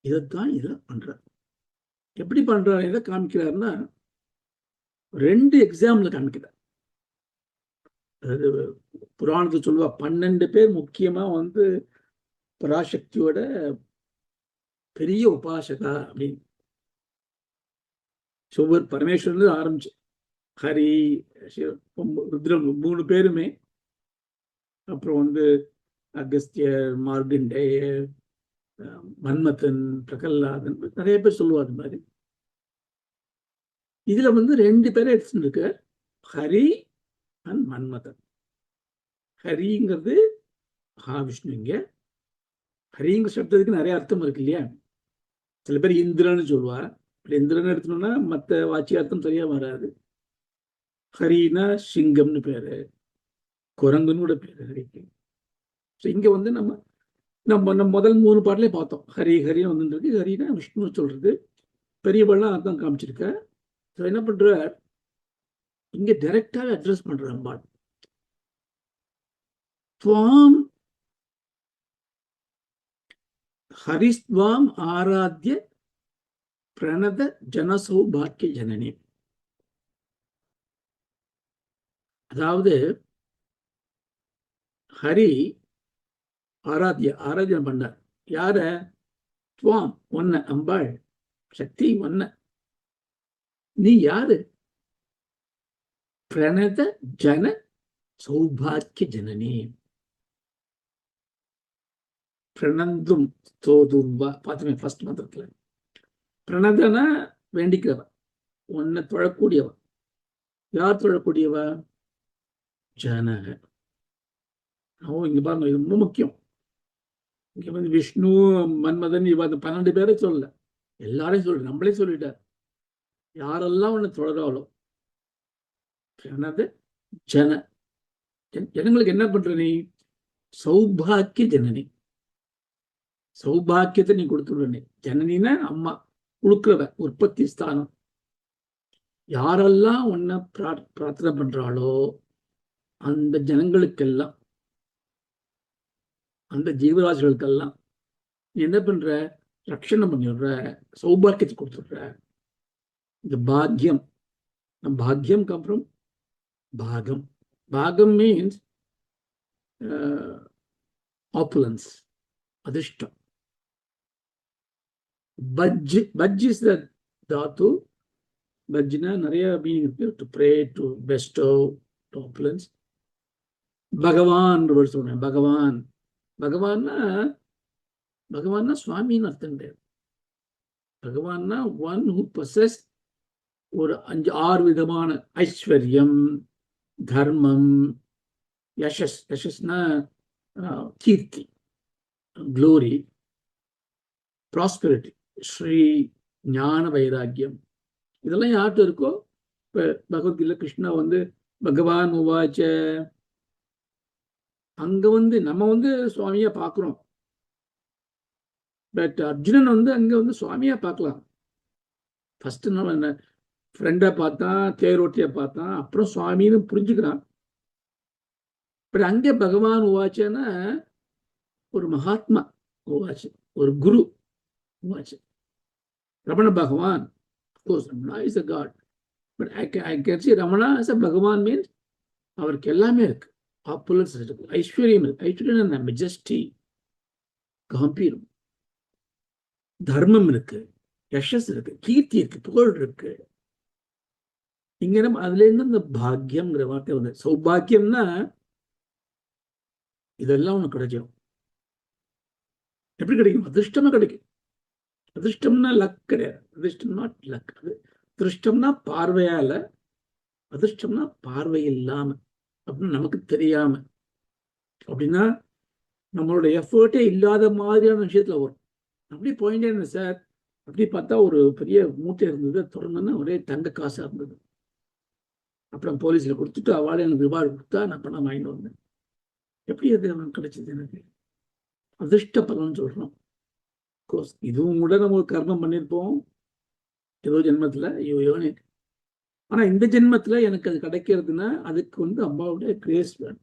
இதைத்தான் இதை பண்றார். எப்படி பண்றாரு, எதை காமிக்கிறாருன்னா 2 எக்ஸாம்பிள் காமிக்கிறார். அதாவது புராணத்தை சொல்லுவா 12 பேர் முக்கியமா பராசக்தியோட பெரிய உபாசகா அப்படின்னு. சுவர் பரமேஸ்வரன் ஆரம்பிச்சு ஹரி, ருத்ரன் 3 பேருமே, அப்புறம் அகஸ்தியர், மார்கண்டேயர், மன்மதன், பிரகல்லாதன், நிறைய பேர் சொல்லுவார் இந்த மாதிரி. இதுல 2 பேரை எடுத்துருக்கு, ஹரி அண்ட் மன்மதன். ஹரிங்கிறது மகாவிஷ்ணு. இங்க ஹரிங்கிற சப்தத்துக்கு நிறைய அர்த்தம் இருக்கு இல்லையா. சில பேர் இந்திரன்னு சொல்லுவா. இந்திரன் எடுத்தோம்னா மற்ற வாட்சியார்த்தம் சரியா வராது. ஹரினா சிங்கம்னு பேரு, குரங்குன்னு கூட பேரு ஹரிக்கு. இங்க நம்ம நம்ம முதல் 3 பாட்டிலே பார்த்தோம், ஹரி ஹரின்னு வந்துருக்கு. ஹரினா விஷ்ணு சொல்றது, பெரியவெல்லாம் அர்த்தம் காமிச்சிருக்க. என்ன பண்ற, இங்க டைரக்டாவே அட்ரஸ் பண்ற அம்பாள். துவாம் ஹரிஸ்வாம் ஆராத்ய பிரணத ஜனசௌபாக்கிய ஜனனி. அதாவது ஹரி ஆராத்தியம் பண்ணார். யார? துவாம், ஒன்ன, அம்பாள் சக்தி ஒன்ன. நீ யாரு? பிரணத ஜன சௌபாக்கிய ஜனனி. பிரணந்தும் தோதும்பா பார்த்துமே ஃபர்ஸ்ட் மந்திரத்துல. பிரணதனா வேண்டிக்கிறவன், உன்னை தொழக்கூடியவன். யார் தொழக்கூடியவ? ஜனக. இங்க பாருங்க, இது ரொம்ப முக்கியம். இங்க விஷ்ணு, மன்மதன், இவ 12 பேரை சொல்லல, எல்லாரையும் சொல்லு, நம்மளே சொல்லிட்டார். யாரெல்லாம் உன்னை தொழறாளோ பிரணத ஜன, ஜனங்களுக்கு என்ன பண்ற நீ? சௌபாக்கிய ஜனனி. சௌபாக்கியத்தை நீ கொடுத்துடுற. ஜனனினா அம்மா, கொடுக்கிறவ, உற்பத்தி ஸ்தானம். யாரெல்லாம் உன்னை பிரார்த்தனை பண்றாளோ அந்த ஜனங்களுக்கெல்லாம், அந்த ஜீவராசிகளுக்கெல்லாம் நீ என்ன பண்ற? ரட்சணம் பண்ணிடுற, சௌபாக்கியத்தை கொடுத்துடுற. இந்த பாக்யம், பாக்யம் அப்புறம் பாகம். பாகம் மீன்ஸ் ஆப்புலன்ஸ், அதிர்ஷ்டம். பஜ் இஸ் த தாத்து. பஜ்னா நிறைய மீனிங் இருக்கு. To pray, to Bairstow, to ambulance. பகவான் சொல்றேன். பகவான், பகவான்னா சுவாமின்னு அர்த்தம் கிடையாது. பகவான்னா ஒன் ஹூ பொசஸ் ஒரு 5-6 விதமான ஐஸ்வர்யம், தர்மம், யசஸ். யசஸ்னா கீர்த்தி, க்ளோரி, ப்ராஸ்பெரிட்டி, ஸ்ரீ, ஞான, வைராக்கியம். இதெல்லாம் யார்கிட்ட இருக்கோ. இப்ப பகவத்கீதை கிருஷ்ணா பகவான் உவாச்ச, அங்க நம்ம சுவாமியா பாக்குறோம். பட் அர்ஜுனன் அங்க சுவாமியா பார்க்கலாம். ஃபர்ஸ்ட் நம்ம என்ன ஃப்ரெண்டை பார்த்தான், தேரோட்டிய பார்த்தான், அப்புறம் சுவாமின்னு புரிஞ்சுக்கிறான். பட் அங்கே பகவான் உவாச்சன்னா ஒரு மகாத்மா உவாச்சு, ஒரு குரு உவாச்சு. Ramana Bhagavan, course Ramana is a god. But I can see Ramana as a Bhagavan means அவருக்கு எல்லாமே இருக்கு. ஆப்புலன்ஸ் இருக்கு, ஐஸ்வர்யம் இருக்கு. ஐஸ்வர்யம், மெஜஸ்டி, கம்பீரம், தர்மம் இருக்கு, யசஸ் இருக்கு, கீர்த்தி இருக்கு, புகழ் இருக்கு. இங்க நம்ம அதுல இருந்து இந்த பாக்யம்ங்கிற வார்த்தை சௌபாக்கியம்னா இதெல்லாம் உனக்கு கிடைக்கும். எப்படி கிடைக்கும்? அதிர்ஷ்டமா கிடைக்கும். அதிர்ஷ்டம்னா லக் கிடையாது. அதிர்ஷ்டம் நாட் லக். அதிர்ஷ்டம்னா பார்வையால, அதிர்ஷ்டம்னா பார்வை இல்லாம, அப்படின்னு நமக்கு தெரியாம. அப்படின்னா நம்மளோட எஃபர்ட்டே இல்லாத மாதிரியான விஷயத்துல வரும். அப்படி போயிட்டே இருந்தேன் சார். அப்படி பார்த்தா ஒரு பெரிய மூட்டை இருந்தது, திறந்தோன்னா ஒரே தங்க காசா இருந்தது. அப்புறம் போலீஸ்ல கொடுத்துட்டு அவளே எனக்கு ரிவார்டு கொடுத்தா நான் பணம் வாங்கிட்டு வந்தேன். எப்படி அது அவனுக்கு கிடைச்சது? எனக்கு அதிர்ஷ்ட பலன் சொல்றோம். கோர்ஸ் இதுவும் கூட நம்ம ஒரு கர்மம் பண்ணியிருப்போம் ஏதோ ஜென்மத்துல, யோனி. ஆனா இந்த ஜென்மத்துல எனக்கு அது கிடைக்கிறதுன்னா அதுக்கு வந்து அம்மாவுடைய கிரேஸ் வேணும்.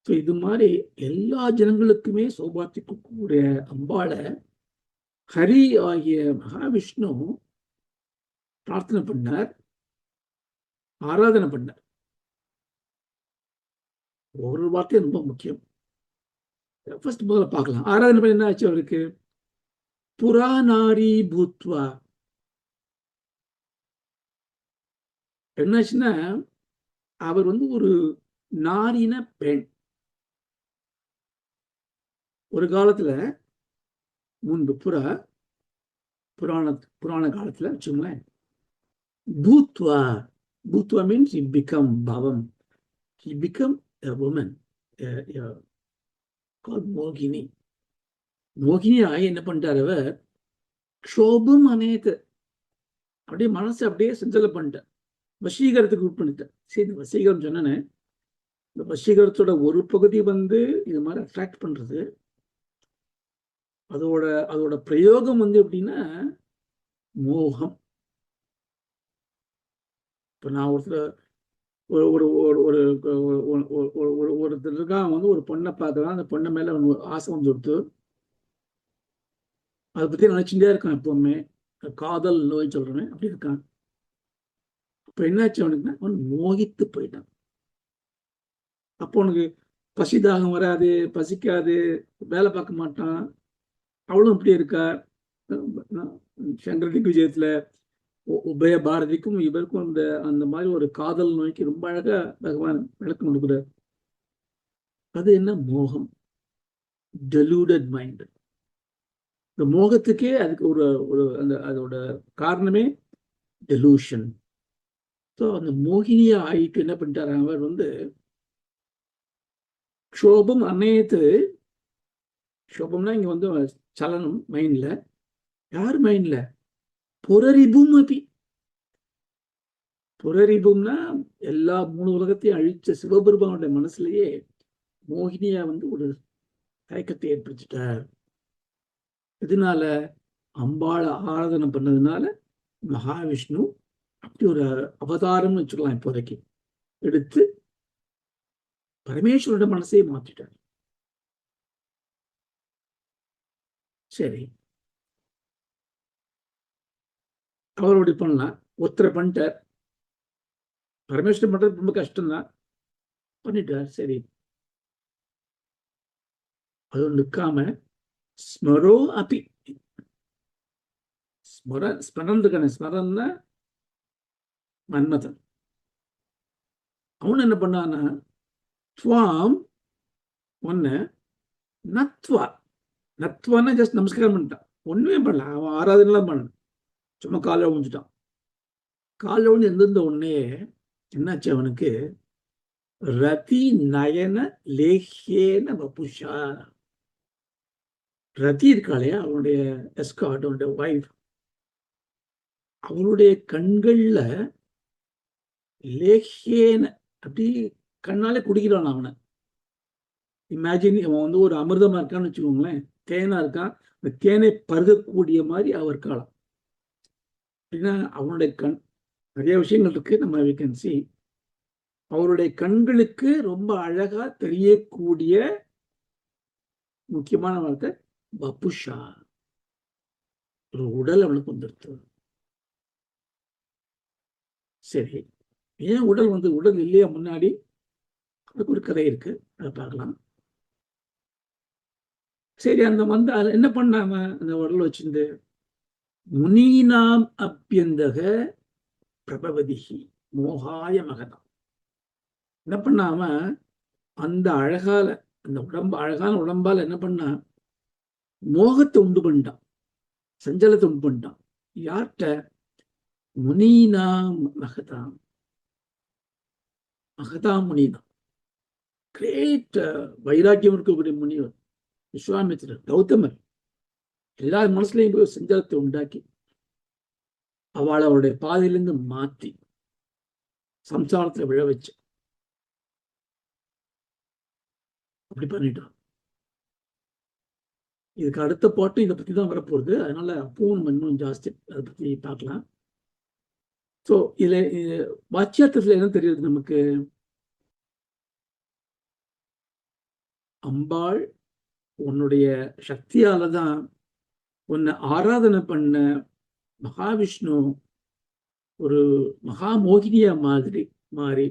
இது மாதிரி எல்லா ஜனங்களுக்குமே சௌபாத்தியக்கூடிய அம்பாளை ஹரி ஆகிய மகாவிஷ்ணு பிரார்த்தனை பண்ணார், ஆராதனை பண்ணார். ஒரு வார்த்தை ரொம்ப முக்கியம். ஃபர்ஸ்ட் முதல்ல பார்க்கலாம். ஆராதனை பண்ண என்ன ஆச்சு அவருக்கு? புராநாரி பூத்வா. என்னாச்சுன்னா அவர் வந்து ஒரு நாரின பெண். ஒரு காலத்துல முன்பு புராண காலத்துல வச்சுங்களேன், பூத்வா. பூத்வா means he become bhavam. He become a woman, called மோகினி. மோகினி ஆகி என்ன பண்ணிட்டார் அவர்? க்ஷோபம் அநேக, அப்படியே மனசை அப்படியே செஞ்சல பண்ணிட்டார், வசீகரத்துக்கு உட்படுத்தார். சரி, வசீகரம் சொன்னேன்னு, இந்த வசீகரத்தோட ஒரு பகுதி வந்து இது மாதிரி அட்ராக்ட் பண்றது. அதோட பிரயோகம் வந்து எப்படின்னா மோகம். இப்ப நான் ஒருத்தர் இருக்கான் வந்து ஒரு பொண்ணை பார்க்கலாம், அந்த பொண்ணை மேல ஆசை வந்து கொடுத்து அதை பத்தி நினைச்சுட்டே இருக்கான் எப்பவுமே. காதல் நோய் சொல்றேன், அப்படி இருக்கான். அப்ப என்னாச்சு அவனுக்குன்னா, அவன் மோகித்து போயிட்டான். அப்போ உனக்கு பசிதாகம் வராது, பசிக்காது, வேலை பார்க்க மாட்டான். அவளும் இப்படி இருக்கா. சங்கர திக்விஜயத்துல உபய பாரதிக்கும் இவருக்கும் அந்த மாதிரி ஒரு காதல் நோய்க்கு ரொம்ப அழகா பகவான் விளக்கம் கொடுக்குறார். அது என்ன? மோகம், டெலூடட் மைண்ட். இந்த மோகத்துக்கே அதுக்கு அதோட காரணமே டெலூஷன். ஸோ அந்த மோகினியா ஆயிட்டு என்ன பண்ணிட்டாரு அவர் வந்து, க்ஷோபம் அநேத்து. க்ஷோபம்னா இங்க வந்து சலனம் மைண்ட்ல. யார் மைண்ட்ல? புரரிபும் அப்படி. புரரிபும்னா எல்லா மூணு உலகத்தையும் அழிச்ச சிவபெருமானுடைய மனசுலயே மோகினியா வந்து ஒரு தயக்கத்தை ஏற்படுத்திட்டார். இதனால அம்பாளை ஆராதனை பண்ணதுனால மகாவிஷ்ணு அப்படி ஒரு அவதாரம்னு வச்சுக்கலாம் இப்போதைக்கு எடுத்து பரமேஸ்வரோட மனசையே மாற்றிட்டார். சரி, அவரோட பண்ணலாம். ஒருத்தரை பண்ணிட்டார். பரமேஸ்வரன் பண்றது ரொம்ப கஷ்டம்தான், பண்ணிட்டார். சரி, அது நிற்காம ஸ்மரோ அப்பி. ஸ்மரன் இருக்கான, ஸ்மரன்னா மன்மதன். அவன் என்ன பண்ணான்னா, துவாம் ஒன்னு நத்வா. நத்வான்னா ஜஸ்ட் நமஸ்காரம் பண்ணிட்டான், ஒண்ணுமே பண்ணல. அவன் ஆராதனைலாம் பண்ண, சும்மா காலை ஊஞ்சிட்டான். காலை ஊஞ்சி எந்திருந்த உடனே என்னாச்சு அவனுக்கு? ரதி நயன லேஹேன வபுஷா. ரதி இருக்காளே அவனுடைய எஸ்கார்ட், அவனுடைய வைஃப், அவளுடைய கண்கள்ல லேஹேன அப்படி கண்ணாலே குடிக்கிறான் அவனை. இமேஜின், அவன் வந்து ஒரு அமிர்தமா இருக்கான்னு வச்சுக்கோங்களேன், தேனா இருக்கான், இந்த தேனை பருகக்கூடிய மாதிரி அவர் இருக்கலாம். அப்படின்னா அவனுடைய கண், நிறைய விஷயங்கள் இருக்கு நம்ம we can see. அவருடைய கண்களுக்கு ரொம்ப அழகா தெரியக்கூடிய முக்கியமான வார்த்தை வபுஷா. ஒரு உடல் அவனுக்கு வந்துடுது. சரி, ஏன் உடல் வந்து, உடல் இல்லையா முன்னாடி? அதுக்கு ஒரு கதை இருக்கு, அதை பார்க்கலாம். சரி, அந்த வந்து என்ன பண்ணாம அந்த உடல் வச்சிருந்து, முனீனாம் அப்பியந்தக பிரபவதிகி மோகாய மகதம். என்ன பண்ணாம அந்த அழகால, அந்த உடம்பு, அழகான உடம்பால என்ன பண்ணா, மோகத்தை உண்டு பண்ணிட்டான், சஞ்சலத்தை உண்டு பண்ணிட்டான். யார்கிட்ட? முனீனாம் மகதாம். மகதாம் முனினா. கிரேட் வைராக்கியம் இருக்கக்கூடிய முனிவர் விஸ்வாமித்திரர், கௌதமர் எல்லார் மனசுலையும் போய் சஞ்சலத்தை உண்டாக்கி அவளை அவருடைய பாதையிலிருந்து மாற்றி சம்சாரத்துல விழ வச்சு அப்படி பண்ணிட்டான். இதுக்கு அடுத்த பாட்டு இதை பத்தி தான் வரப்போகுது. அதனால அப்பவும் இன்னும் ஜாஸ்தி அதை பத்தி பார்க்கலாம். ஸோ இதுல வாச்சியார்த்தத்துல என்ன தெரியுது நமக்கு? அம்பாள் உன்னுடைய சக்தியால தான் உன்னை ஆராதனை பண்ண மகாவிஷ்ணு ஒரு மகாமோகினியா மாதிரி மாறி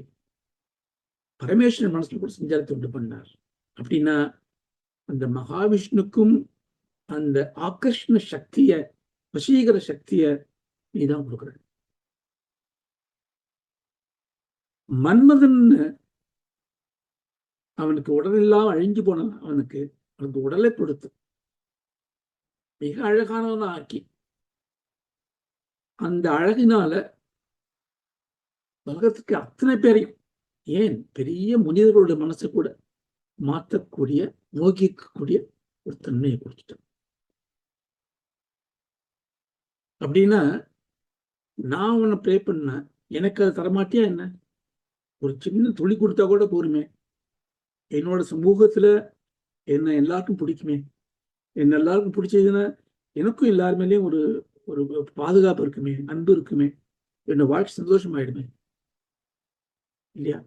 பரமேஸ்வரன் மனசுல கூட சஞ்சாரத்தை உண்டு பண்ணார். அப்படின்னா அந்த மகாவிஷ்ணுக்கும் அந்த ஆகர்ஷண சக்திய, வசீகர சக்திய நீதான் கொடுக்குற. மன்மதன் அவனுக்கு உடலெல்லாம் அழிஞ்சு போன அவனுக்கு உடலை கொடுத்து மிக அழகானவனா ஆக்கி அந்த அழகினால உலகத்துக்கு அத்தனை பேரையும், ஏன் பெரிய முனிவர்களுடைய மனசை கூட மாற்றக்கூடிய, மோகிக்கக்கூடிய ஒரு தன்மையை கொடுத்துட்டான். அப்படின்னா நான் உன்னை ப்ரே பண்ண எனக்கு அதை தரமாட்டியா என்ன? ஒரு சின்ன துளி கொடுத்தா கூட போருமே. என்னோட சமூகத்துல என்ன எல்லாருக்கும் பிடிக்குமே. என்ன எல்லாருக்கும் பிடிச்சதுன்னா எனக்கும் எல்லாருமேலேயும் ஒரு ஒரு பாதுகாப்பு இருக்குமே, அன்பு இருக்குமே, என்னோட வாழ்க்கை சந்தோஷமாயிடுமே இல்லையா?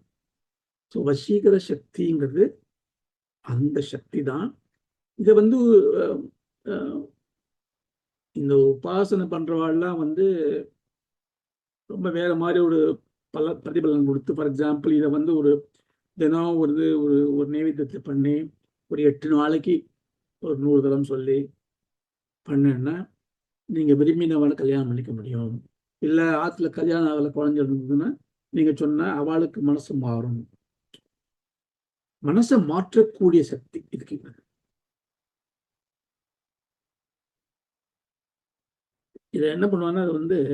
ஸோ வசீகர சக்திங்கிறது அந்த சக்தி தான். இதை இந்த உபாசனை பண்றவாள்லாம் ரொம்ப வேற மாதிரி ஒரு பிரதிபலன் கொடுத்து, ஃபார் எக்ஸாம்பிள் இதை ஒரு தினம் ஒரு ஒரு நைவேத்தியத்தை பண்ணி ஒரு 8 நாளைக்கு ஒரு 100 தரம் சொல்லி பண்ணேன்னா நீங்க விரும்பினவனை கல்யாணம் பண்ணிக்க முடியும். இல்லை ஆத்துல கல்யாணம் ஆகல குழந்தை இருந்ததுன்னா நீங்க சொன்ன அவளுக்கு மனசு மாறும். மனசை மாற்றக்கூடிய சக்தி இதுக்கு. இதை என்ன பண்ணுவாங்கன்னா அது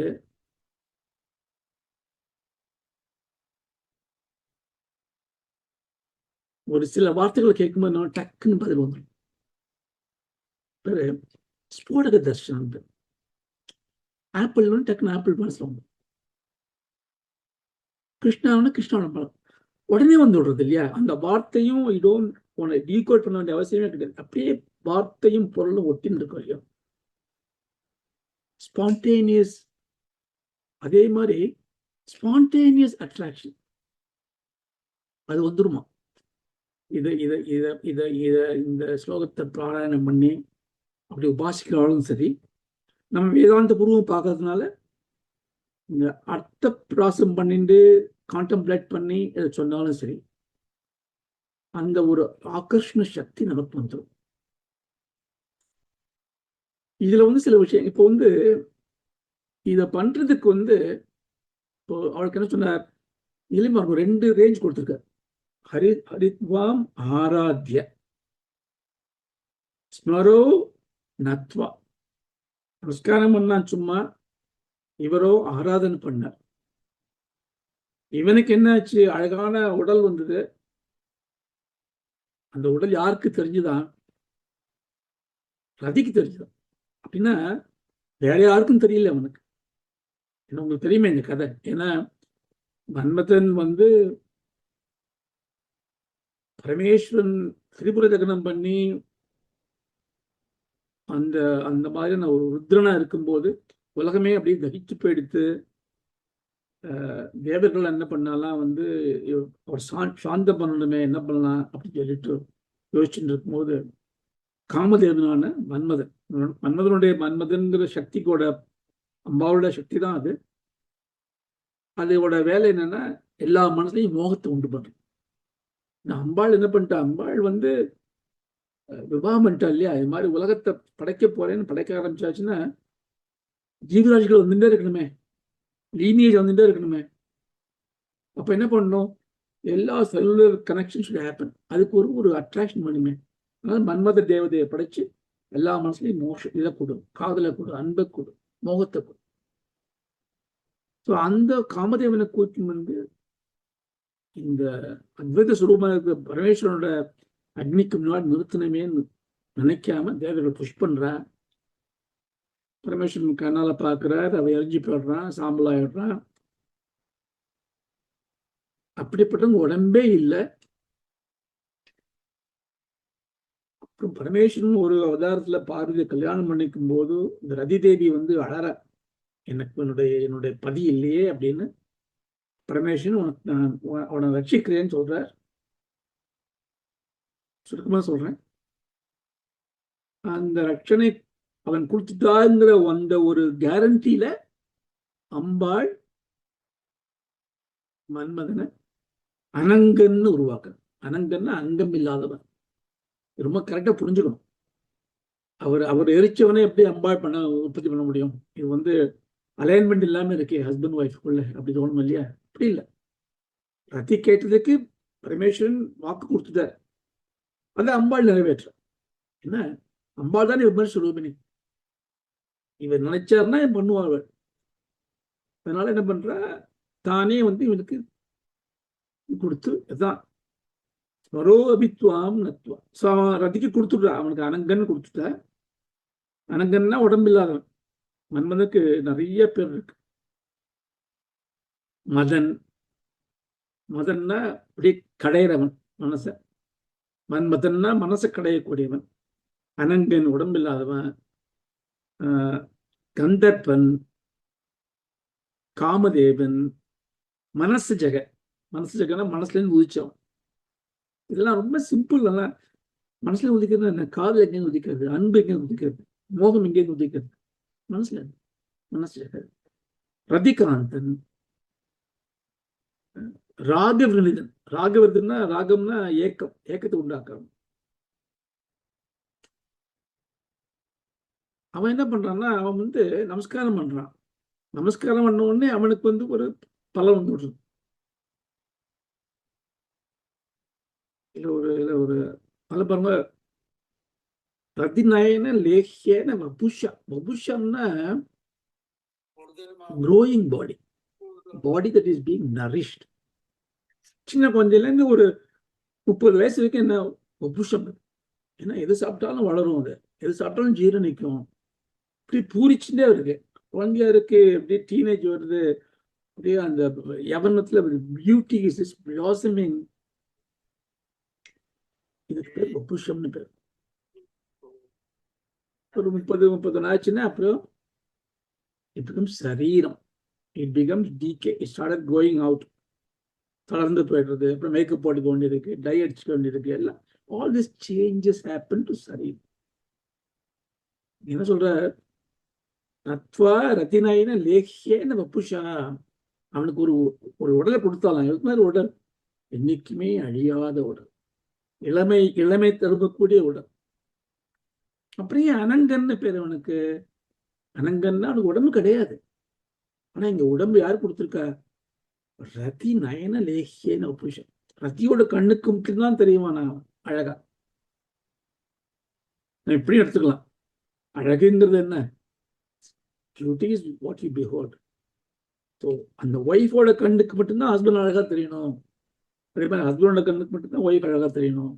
ஒரு சில வார்த்தைகளை கேட்கும்போது நான் டக்குன்னு பதில் வந்துடும். ஸ்போடக தர்ஷனம், ஆப்பிள் டக்குன்னு ஆப்பிள் மனசுல வந்துடும். கிருஷ்ணாவனா கிருஷ்ணாவோட படம் உடனே வந்து விடுறது இல்லையா? அந்த வார்த்தையும் டீகோட் பண்ண வேண்டிய அவசியமே கிடையாது. அப்படியே வார்த்தையும் பொருளும் ஒட்டின்னு இருக்கும் இல்லையா? ஸ்பான்டேனியஸ். அதே மாதிரி ஸ்பான்டேனியஸ் அட்ராக்ஷன் அது வந்துருமா? இந்த ஸ்லோகத்தை பாராயணம் பண்ணி அப்படி உபாசிக்கிறாலும் சரி, நம்ம வேதாந்த பூர்வம் பார்க்கறதுனால இந்த அர்த்த பிராசம் பண்ணிட்டு கான்டம்ப்ளேட் பண்ணி இதை சொன்னாலும் சரி, அந்த ஒரு ஆகர்ஷண சக்தி நமக்கு வந்துடும். இதுல சில விஷயம் இப்போ இதை பண்றதுக்கு இப்போ அவளுக்கு என்ன சொன்னார்? இதுலயும் 2 ரேஞ்ச் கொடுத்துருக்கார். ஹரித்வாம் ஆராத்ய ஸ்மரோ நத்வா. நமஸ்காரம் பண்ணா சும்மா, இவரோ ஆராதனை பண்ணார். இவனுக்கு என்ன ஆச்சு? அழகான உடல் வந்தது. அந்த உடல் யாருக்கு தெரிஞ்சுதான்? ரதிக்கு தெரிஞ்சுதான். அப்படின்னா வேற யாருக்கும் தெரியல அவனுக்கு. ஏன்னா உங்களுக்கு தெரியுமே இந்த கதை. ஏன்னா மன்மதன் பரமேஸ்வரன் திரிபுர தகனம் பண்ணி அந்த அந்த மாதிரியான ஒரு ருத்ரனா இருக்கும்போது உலகமே அப்படியே தகிச்சு போயிடுத்து. தேவர்கள் என்ன பண்ணாலாம் அவர் சாந்தம் பண்ணணுமே, என்ன பண்ணலாம் அப்படின்னு சொல்லிட்டு யோசிச்சுட்டு இருக்கும்போது காமதேவனான மன்மதனுங்கிற சக்தி கூட அம்பாவோட சக்தி தான் அது. அதோட வேலை என்னன்னா எல்லா மனசுலையும் மோகத்தை உண்டு பண்ணும். அம்பாள் என்ன பண்ணிட்டா? அம்பாள் விவாகம் பண்ணிட்டா இல்லையா? இது மாதிரி உலகத்தை படைக்க போறேன்னு படைக்க ஆரம்பிச்சாச்சுன்னா ஜீவராசிகள் வந்துட்டே இருக்கணுமே, லீனியேஜ் வந்துட்டே இருக்கணுமே. அப்ப என்ன பண்ணணும்? எல்லா செல்லுலர் கனெக்ஷன் ஷுட் ஹேப்பன். அதுக்கு ஒரு அட்ராக்ஷன் பண்ணுமே. அதனால மன்மத தேவதையை படைச்சு எல்லா மனசுலையும் இதை கொடு, காதலை கொடு, அன்பை கொடு, மோகத்தை கொடு. ஸோ அந்த காமதேவனை கூட்டி இந்த அத்வைத சுரூபமா இருக்க பரமேஸ்வரனோட அக்னிக்கு முன்னாடி நிறுத்தணுமேன்னு நினைக்காம தேவர்கள் புஷ் பண்றா. பரமேஸ்வரன் கண்ணால பாக்குறார், அவ எரிஞ்சு போடுறான், சாம்பல் ஆயிடுறான். அப்படிப்பட்டவங்க உடம்பே இல்லை. அப்புறம் பரமேஸ்வரன் ஒரு அவதாரத்துல பார்வதியை கல்யாணம் பண்ணிக்கும் போது இந்த ரதி தேவி வந்து அழற, எனக்கு என்னுடைய பதி இல்லையே அப்படின்னு. பரமேஸ்வரன் உனக்கு நான் அவனை ரட்சிக்கிறேன்னு சொல்றார். சுருக்கமா சொல்றேன், அந்த ரட்சணை அவன் கொடுத்துட்டாங்கிற அந்த ஒரு கேரண்டியில அம்பாள் மன்மதனை அனங்கன்னு உருவாக்க. அனங்கன்னா அங்கம் இல்லாதவன். ரொம்ப கரெக்டா புரிஞ்சுக்கணும். அவர் எரிச்சவனே எப்படி அம்பாள் உற்பத்தி பண்ண முடியும்? இது வந்து அலைன்மெண்ட் இல்லாம இருக்கே ஹஸ்பண்ட் ஒய்ஃப்குள்ள, அப்படி தோணும் இல்லையா? அப்படி இல்லை. ரதி கேட்டதுக்கு பரமேஸ்வரன் வாக்கு கொடுத்துட்டார், அதை அம்பாள் நிறைவேற்ற. என்ன, அம்பாள் தானே விமர்ச ரூபினி. இவர் நினைச்சாருன்னா பண்ணுவாள். அதனால என்ன பண்றா, தானே வந்து இவனுக்கு கொடுத்து அதான் ஸ்வரோ அபித்வாம் நத்வா ரதிக்கு கொடுத்துட்டா. அவனுக்கு அனங்கன்னு கொடுத்துட்டா. அனங்கன்னா உடம்பு இல்லாதவன். மன்மதனுக்கு நிறைய பேர் இருக்கு. மதன், மதன்னா அப்படி கடையிறவன் மனச. மன்மதன்னா மனசை கடையக்கூடியவன். அனங்கன் உடம்பு இல்லாதவன். கந்தர்பன், காமதேவன், மனசு ஜெக. மனசு ஜெகன்னா மனசுல இருந்து உதிச்சவன். இதெல்லாம் ரொம்ப சிம்பிள். நல்லா மனசுல உதிக்கிறது என்ன? காதல் எங்கேயும் உதிக்கிறது, அன்பு எங்கேயும் உதிக்கிறது, மோகம் எங்கேயும் உதிக்கிறது, மனசுல. மனசு ஜெக. ரதிகாந்தன், ராகவிரதன். ராகவிரதன்னா ராகம்னா ஏக்கம், ஏக்கத்தை உண்டாக்குறவன். அவன் என்ன பண்றான்னா, அவன் வந்து நமஸ்காரம் பண்றான். நமஸ்காரம் பண்ண உடனே அவனுக்கு வந்து ஒரு பலன் வந்து விடுறது. இல்ல ஒரு நல்ல பாருங்க, ரதிநயன லேஹ்யன வபுஷா. வபுஷம்னா growing body, body that is being nourished. சின்ன குழந்தையில இருந்து ஒரு 30 வயசு வரைக்கும் என்ன வபுஷம். ஏன்னா எது சாப்பிட்டாலும் வளரும், அது எது சாப்பிட்டாலும் ஜீரணிக்கும். இப்படி பூரிச்சுட்டே இருக்கு. குழந்தையா இருக்கு, அப்படியே டீனேஜ் வருது, அப்படியே அந்த யவனத்துல பியூட்டி இஸ் பிளாசமிங். இதுக்கு பேர் வபுஷம்னு பேர். ஒரு 30-31 ஆச்சுன்னா அப்புறம் it becomes சரீரம். it becomes decay. it started going out. தளர்ந்து போயிடுறது, அப்புறம் மேக்கப் போட்டு வேண்டியிருக்கு, டை அடிச்சுக்க வேண்டியிருக்கு, எல்லாம். all these changes happen to சரீரம். என்ன சொல்ற, நத்வா ரத்தினாயின லேஹ்யேன வபுஷா. அவனுக்கு ஒரு உடலை கொடுத்தாலாம். எதுக்கு மாதிரி உடல்? என்னைக்குமே அழியாத உடல், இளமை தரும்பக்கூடிய உடல். அப்படியே அனங்கன்னு பேர் அவனுக்கு. அனங்கன்னா அவனுக்கு உடம்பு கிடையாது. ஆனா இங்க உடம்பு யார் கொடுத்துருக்கா? ரதி நயன லேஹ்யேன வபுஷா. ரத்தியோட கண்ணுக்கு மட்டும்தான் தெரியுமா நான் அழகா. நான் இப்படி எடுத்துக்கலாம். அழகுங்கிறது என்ன? Beauty is what you behold. So அந்த ஒய்ஃபோட கண்ணுக்கு மட்டும்தான் ஹஸ்பண்ட் அழகா தெரியணும். அதே மாதிரி ஹஸ்பண்டோட கண்ணுக்கு மட்டும்தான் ஒய்ஃப் அழகா தெரியணும்.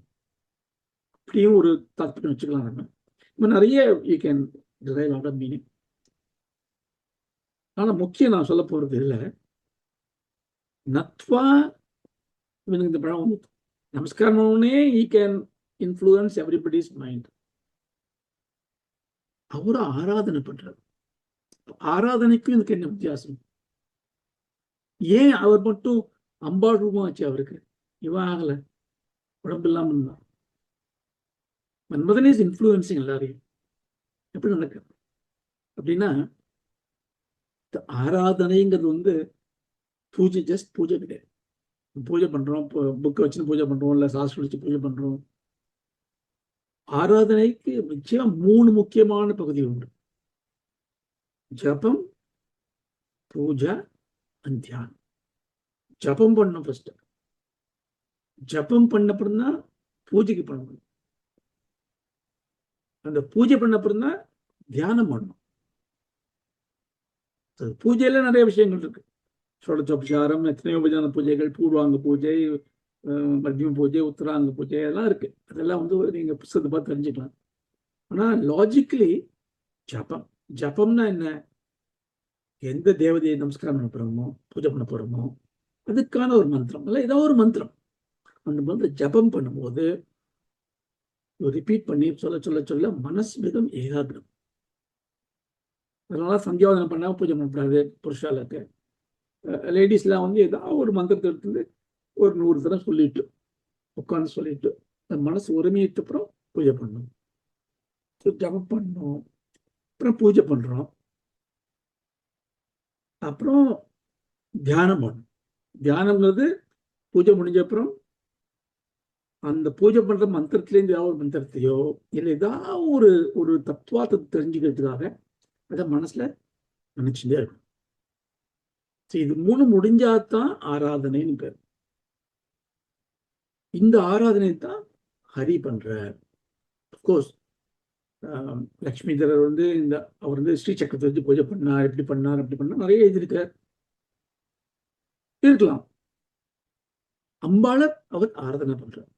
அப்படியும் ஒரு தாத்பரியம் வச்சுக்கலாம். நம்ம இப்போ நிறைய you can drive out of meaning. ஆனால் முக்கியம் நான் சொல்ல போறது இல்லை. நத்வா இவனுக்கு இந்த பழம் வந்து நமஸ்காரம்னே I can influence everybody's mind. அவரு ஆராதனை பண்றாரு. ஆராதனைக்கும் இதுக்கு என்ன வித்தியாசம்? ஏன் அவர் மட்டும் அம்பாள் ரூபமாச்சு? அவருக்கு இவன் ஆகல, உடம்பு இல்லாம இருந்தான். மன்மதன் இஸ் இன்ஃப்ளூயன்சிங் எல்லாரையும். எப்படி நடக்கு அப்படின்னா, ஆராதனைங்கிறது வந்து பூஜை, ஜஸ்ட் பூஜை கிடையாது. பூஜை பண்றோம், புக்கை வச்சு பூஜை பண்றோம், இல்ல சாஸ்திரம் வச்சு பூஜை பண்றோம். ஆராதனைக்கு நிச்சயம் 3 முக்கியமான பகுதி உண்டு: ஜபம், பூஜா, தியானம். ஜபம் பண்ணும் ஃபர்ஸ்ட். ஜபம் பண்ணப்பறம் தான் பூஜைக்கு பண்ணணும். அந்த பூஜை பண்ணப்பறம் தான் தியானம் பண்ணணும். பூஜையில நிறைய விஷயங்கள் இருக்கு. ஷோடசோபசாரம், எத்தனையோ விதமான பூஜைகள், பூர்வாங்க பூஜை, மத்தியம பூஜை, உத்தராங்க பூஜை எல்லாம் இருக்கு. அதெல்லாம் வந்து நீங்க புத்தகத்தை பார்த்து தெரிஞ்சுக்கலாம். ஆனா லாஜிக்கலி ஜபம், ஜபம்னா என்ன? எந்த தேவதையை நமஸ்காரம் பண்ண போறோமோ, பூஜை பண்ண போறோமோ, அதுக்கான ஒரு மந்திரம் இல்லை, ஏதோ ஒரு மந்திரம். அந்த மந்திரம் ஜபம் பண்ணும்போது ரிப்பீட் பண்ணி சொல்ல சொல்ல சொல்ல மனசு மிகவும் ஏகாகிரம். அதனால சந்தியாவதனம் பண்ணாமல் பூஜை பண்ணக்கூடாது. புருஷாலுக்கு, லேடிஸ்லாம் வந்து ஏதாவது ஒரு மந்திரத்தை எடுத்து ஒரு 100 தடவை சொல்லிட்டு உட்காந்து சொல்லிட்டு மனசு ஒருமையிட்ட அப்புறம் பூஜை பண்ணணும். ஜபம் பண்ணணும், அப்புறம் பூஜை பண்றோம், அப்புறம் தியானம் பண்ணணும். தியானம்ன்றது பூஜை முடிஞ்ச அப்புறம் அந்த பூஜை பண்ற மந்திரத்திலேருந்து ஏதாவது ஒரு மந்திரத்தையோ இல்லை ஏதாவது ஒரு தத்துவத்தை தெரிஞ்சுக்கிறதுக்காக அதை மனசுல நினைச்சுட்டே இருக்கும். இது 3 முடிஞ்சாதான் ஆராதனைன்னு பேர். இந்த ஆராதனை தான் ஹரி பண்ற. அப்கோர்ஸ் லக்ஷ்மிதரர் வந்து அவர் வந்து ஸ்ரீ சக்கரத்தை வச்சு பூஜை பண்ணார், இப்படி பண்ணார், அப்படி பண்ணார், நிறைய எழுதியிருக்கார். இருக்கலாம். அம்பாளை அவர் ஆராதனை பண்றார்.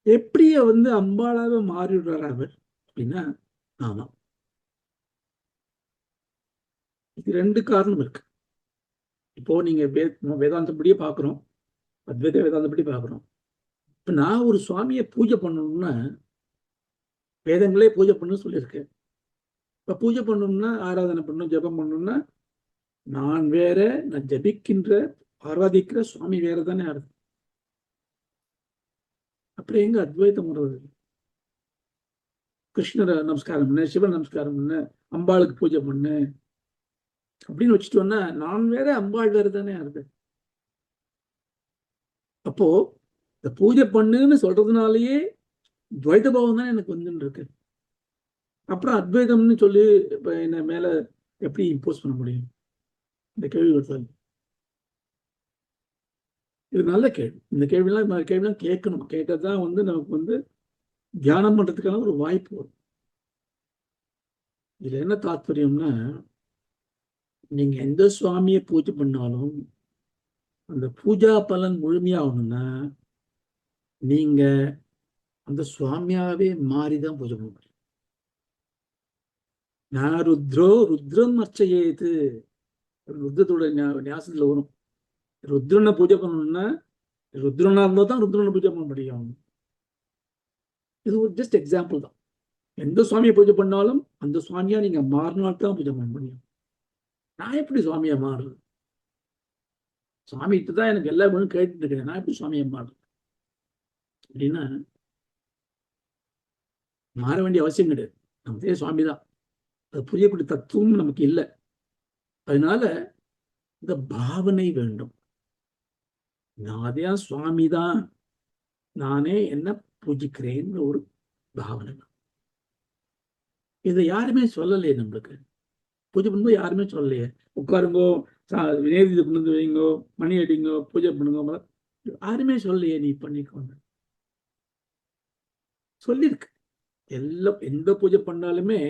எப்படி வந்து அம்பாளாவே மாறிடுறார் அவர் அப்படின்னா, ஆமா, இது 2 காரணம் இருக்கு. இப்போ நீங்க வேதாந்தப்படியே பார்க்குறோம், அத்வைத வேதாந்தப்படி பார்க்குறோம். இப்போ நான் ஒரு சுவாமியை பூஜை பண்ணணும்னா வேதங்களே பூஜை பண்ணணும்னு சொல்லியிருக்கேன். இப்போ பூஜை பண்ணணும்னா, ஆராதனை பண்ணணும், ஜபம் பண்ணணும்னா நான் வேற, நான் ஜபிக்கின்ற ஆராதிக்கிற சுவாமி வேற தானே ஆறுது. அப்புறம் எங்க அத்வைத்தம் வருவது? கிருஷ்ணரை நமஸ்காரம் பண்ணு, சிவன் நமஸ்காரம் பண்ணு, அம்பாளுக்கு பூஜை பண்ணு அப்படின்னு வச்சுட்டோம்னா நான் வேற அம்பாள் வேற தானே ஆறுது. அப்போ இந்த பூஜை பண்ணுன்னு சொல்றதுனாலயே துவைத பாவம் தான் எனக்கு வந்துட்டு இருக்கு. அப்புறம் அத்வைதம்னு சொல்லி இப்ப என்ன மேல எப்படி இம்போஸ் பண்ண முடியும்? இந்த கேள்வி வருது. இது நல்ல கேள்வி. இந்த கேள்விலாம் கேட்கணும். கேட்டதான் வந்து நமக்கு வந்து தியானம் பண்றதுக்கான ஒரு வாய்ப்பு வரும். இதுல என்ன தாத்பரியம்னா, நீங்க எந்த சுவாமியை பூஜை பண்ணாலும் அந்த பூஜா பலன் முழுமையாகணும்னா நீங்க அந்த சுவாமியாவே மாறிதான் பூஜை பண்ண முடியும். நான் ருத்ரோ ருத்ரம் அர்ச்சையேது, ருத்ரத்தோட ஞாசத்துல வரும். ருத்ரனை பூஜை பண்ணணும்னா ருத்ரனா இருந்தா தான் ருத்ரனை பூஜை பண்ண முடியும். இது ஒரு ஜஸ்ட் எக்ஸாம்பிள் தான். எந்த சுவாமியை பூஜை பண்ணாலும் அந்த சுவாமியா நீங்க மாறினால்தான் பூஜை பண்ண முடியும். நான் எப்படி சுவாமியா மாறுறது? சுவாமிகிட்ட தான் எனக்கு எல்லா குணம் கேட்டுட்டு இருக்கிறேன், நான் எப்படி சுவாமியை மாறுறது அப்படின்னா மாற வேண்டிய அவசியம் கிடையாது. நமக்கே சுவாமி தான். அது புரியக்கூடிய தத்துவம் நமக்கு இல்லை. அதனால இந்த பாவனை வேண்டும். நானே சுவாமி தான், நானே என்ன பூஜிக்கிறேன்னு ஒரு பாவனை. இதை யாருமே சொல்லலையே நம்மளுக்கு. பூஜை பண்ணும்போது யாருமே சொல்லலையே. உட்காருங்கோ, நேர்த்தி கொண்டு வந்து வைங்கோ, மணி அடிங்கோ, பூஜை பண்ணுங்க, யாருமே சொல்லலையே நீ பண்ணிக்கோங்க. சொல்லியிருக்கு. எல்லாம் எந்த பூஜை பண்ணாலுமே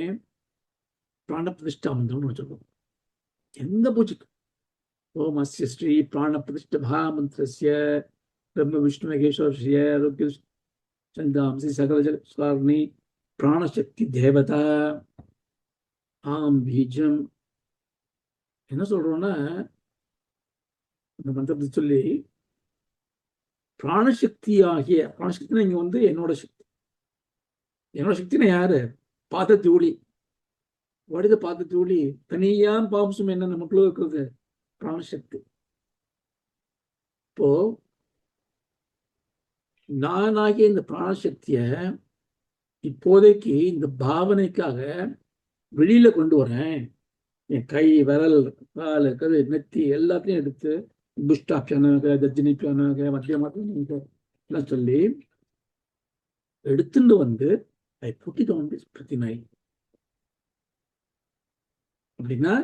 பிராண பிரதிஷ்டா மந்திரம்னு சொல்லுவோம். எந்த பூஜைக்கு ஓம் அஸ்ய ஸ்ரீ பிராண பிரதிஷ்டா மந்திரஸ்ய பிரம்ம விஷ்ணு மகேஸ்வரஸ்ய ருத்ர சந்தாம்சி சகல ஜலஸ்வாரணி பிராணசக்தி தேவதா ஆம் பீஜம். என்ன சொல்றோம்னா, இந்த மந்திரத்தை சொல்லி பிராணசக்தி ஆகிய, பிராணசக்தினா இங்க வந்து என்னோட சக்தி. என்னோட சக்தினா யாரு? பாத தூளி. வடித பாத தூளி தனியான் பாம்சம் என்ன நமக்குள்ள இருக்கிறது? பிராணசக்தி. இப்போ நானாகிய இந்த பிராணசக்திய இப்போதைக்கு இந்த பாவனைக்காக வெளியில கொண்டு வரேன். என் கை, விரல், கால், கது, நெத்தி எல்லாத்தையும் எடுத்து புஷ்டாப்பியானாக, தர்ஜனிப்பியானாக, மத்தியமாக எல்லாம் சொல்லி எடுத்துட்டு வந்து I put it on this பிரதிமை. அப்படின்னா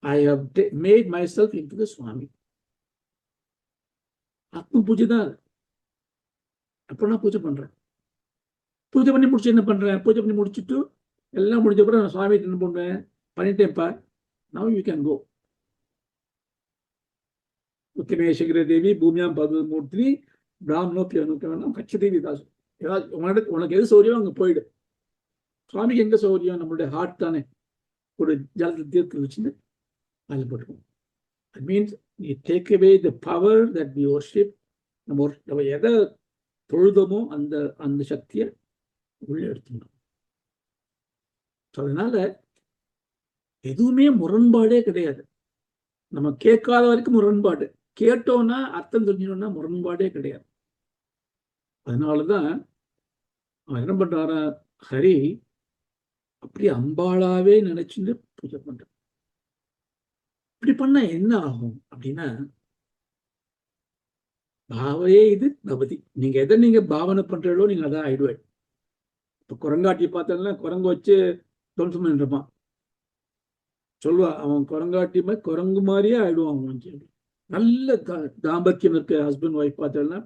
I have made myself into the swami. ஆத்ம பூஜை தான். அப்போ நான் பூஜை பண்றேன். பூஜை பண்ணி முடிச்சு என்ன பண்றேன்? பூஜை பண்ணி முடிச்சுட்டு எல்லாம் முடிஞ்ச அப்புறம் நான் சுவாமி என்ன பண்ணுவேன்? பண்ணிட்டேன்ப்பா, Now you can go. உத்திமேஷகிர தேவி பூமியாம் பகவத்மூர்த்தி பிராமணோப்பி அனுக்கணும் கட்சதேவி தாசு. ஏதாவது உனக்கு எது சௌரியம் அங்கே போயிடு. சுவாமிக்கு எங்க சௌரியம்? நம்மளுடைய ஹார்ட் தானே. ஒரு ஜலத்தை தீர்த்து வச்சுன்னு அதில் போட்டுருவோம். That means we take away the power that we worship. நம்ம எதை தொழுதமோ அந்த அந்த சக்தியை உள்ள எடுத்துக்கணும். அதனால எதுவுமே முரண்பாடே கிடையாது. நம்ம கேட்காத வரைக்கும் முரண்பாடு, கேட்டோம்னா அர்த்தம் தெரிஞ்சோம்னா முரண்பாடே கிடையாது. அதனாலதான் அவன் என்ன பண்றாரா, ஹரி அப்படி அம்பாளாவே நினைச்சுட்டு பூஜை பண்ற. இப்படி பண்ண என்ன ஆகும் அப்படின்னா, பாவையே இது பவதி. நீங்க எதை நீங்க பாவனை பண்றீங்களோ நீங்க அதான் ஆயிடுவே. இப்ப குரங்காட்டி பார்த்தோம்னா குரங்கு வச்சு தொல்சுமன் இருப்பான் சொல்லுவா, அவன் குரங்காட்டி மாதிரி குரங்கு மாதிரியே ஆயிடுவான். அவன் நல்ல தாம்பத்தியம் இருக்க ஹஸ்பண்ட் ஒய்ஃப் பார்த்தோம்னா,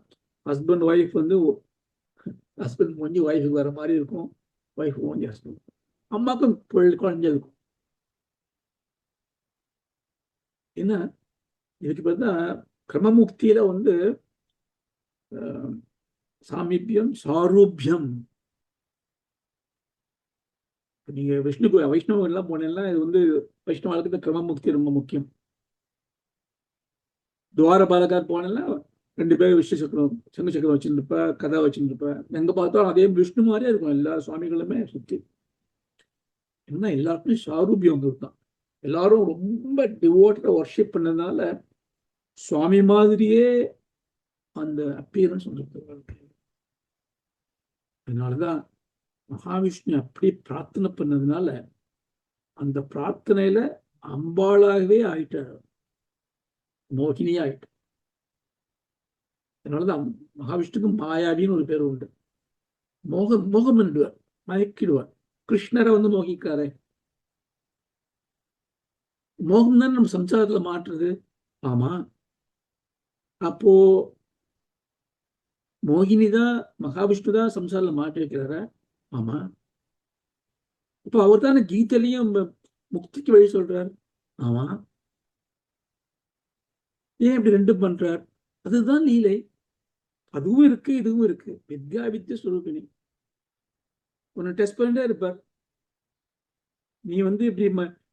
ஹஸ்பண்ட் ஒய்ஃப் வந்து ஹஸ்பண்ட் கொஞ்சி ஒய்ஃபுக்கு வர மாதிரி இருக்கும், ஒய்ஃப் கொஞ்சம் ஹஸ்பண்ட், அம்மாக்கும் குழந்தை இருக்கும். என்ன இதுக்கு பார்த்தா கிரமமுக்தியில வந்து சாமீபியம் சாரூபியம். நீங்க வைஷ்ணவ எல்லாம் போனீங்கன்னா இது வந்து வைஷ்ணவாளுக்கு இந்த கிரமமுக்தி ரொம்ப முக்கியம். துவார பாலகார் போனேன்னா 2 பேர் விஷ்ணு சக்கரம் சங்கு சக்கரம் வச்சுருப்ப, கதை வச்சுருப்ப. எங்க பார்த்தாலும் அதே விஷ்ணு மாதிரியே இருக்கும் எல்லா சுவாமிகளுமே சுத்தி. ஏன்னா எல்லாருக்குமே சாரூபியம் தான். எல்லாரும் ரொம்ப டிவோட்டா வர்ஷிப் பண்ணதுனால சுவாமி மாதிரியே அந்த அப்பியரன்ஸ் வந்துருக்கு. அதனாலதான் மகாவிஷ்ணு அப்படி பிரார்த்தனை பண்ணதுனால அந்த பிரார்த்தனையில அம்பாளாகவே ஆயிட்டார், மோகினியா ஆயிட்டார். அதனாலதான் மகாவிஷ்ணுக்கு மாயாவின்னு ஒரு பேர் உண்டு. மோகம் பண்ணிடுவார், மயக்கிடுவார். கிருஷ்ணரை வந்து மோகிக்காரே, மோகம் தான் நம்ம சம்சாரத்துல மாற்றுறது. ஆமா, அப்போ மோகினி தான் மகாவிஷ்ணு தான் சம்சாரில் மாற்றி வைக்கிறாரா? ஆமா. இப்போ அவர் தானே கீதையிலையும் முக்திக்கு வழி சொல்றார். ஆமா. ஏன் இப்படி 2 பண்றார்? அதுதான் லீலை. அதுவும் இருக்கு இதுவும் இருக்கு. வித்யா வித்ய சுரூபிணி. உன்னை டெஸ்ட் பண்ணிட்டே இருப்பார். நீ வந்து இப்படி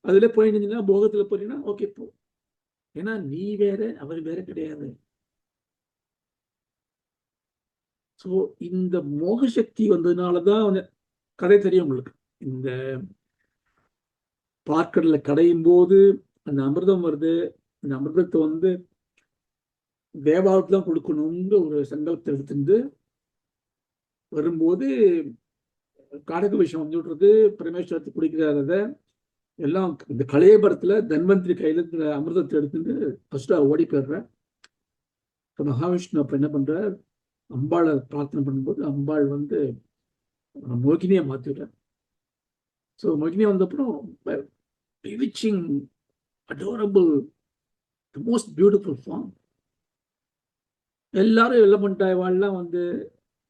அதுல போயிருந்தீங்கன்னா, போகத்துல போறீங்கன்னா ஓகே போ. ஏன்னா நீ வேற அவர் வேற கிடையாது. ஸோ இந்த மோக சக்தி வந்ததுனாலதான் கதை தெரியும் உங்களுக்கு. இந்த பார்க்கடல கடையும் போது அந்த அமிர்தம் வருது. அந்த அமிர்தத்தை வந்து தேவாவுக்கு தான் கொடுக்கணும்னு ஒரு சங்கல்பத்தை எடுத்துட்டு வரும்போது காடக விஷயம் வந்து விடுறது, பரமேஸ்வரத்தை குடிக்கிறாரத எல்லாம். இந்த கலையபரத்துல தன்வந்திரி கையில இந்த அமிர்தத்தை எடுத்துட்டு ஃபர்ஸ்ட் ஓடி போயிடுற. மகாவிஷ்ணு அப்ப என்ன பண்ற, அம்பாளை பிரார்த்தனை பண்ணும்போது அம்பாள் வந்து மோகினியை மாத்திடுற. ஸோ மோகினியா வந்தப்புறம் bewitching, adorable, the most beautiful form. எல்லாரும் எல்லமண்டாய்வாள்லாம் வந்து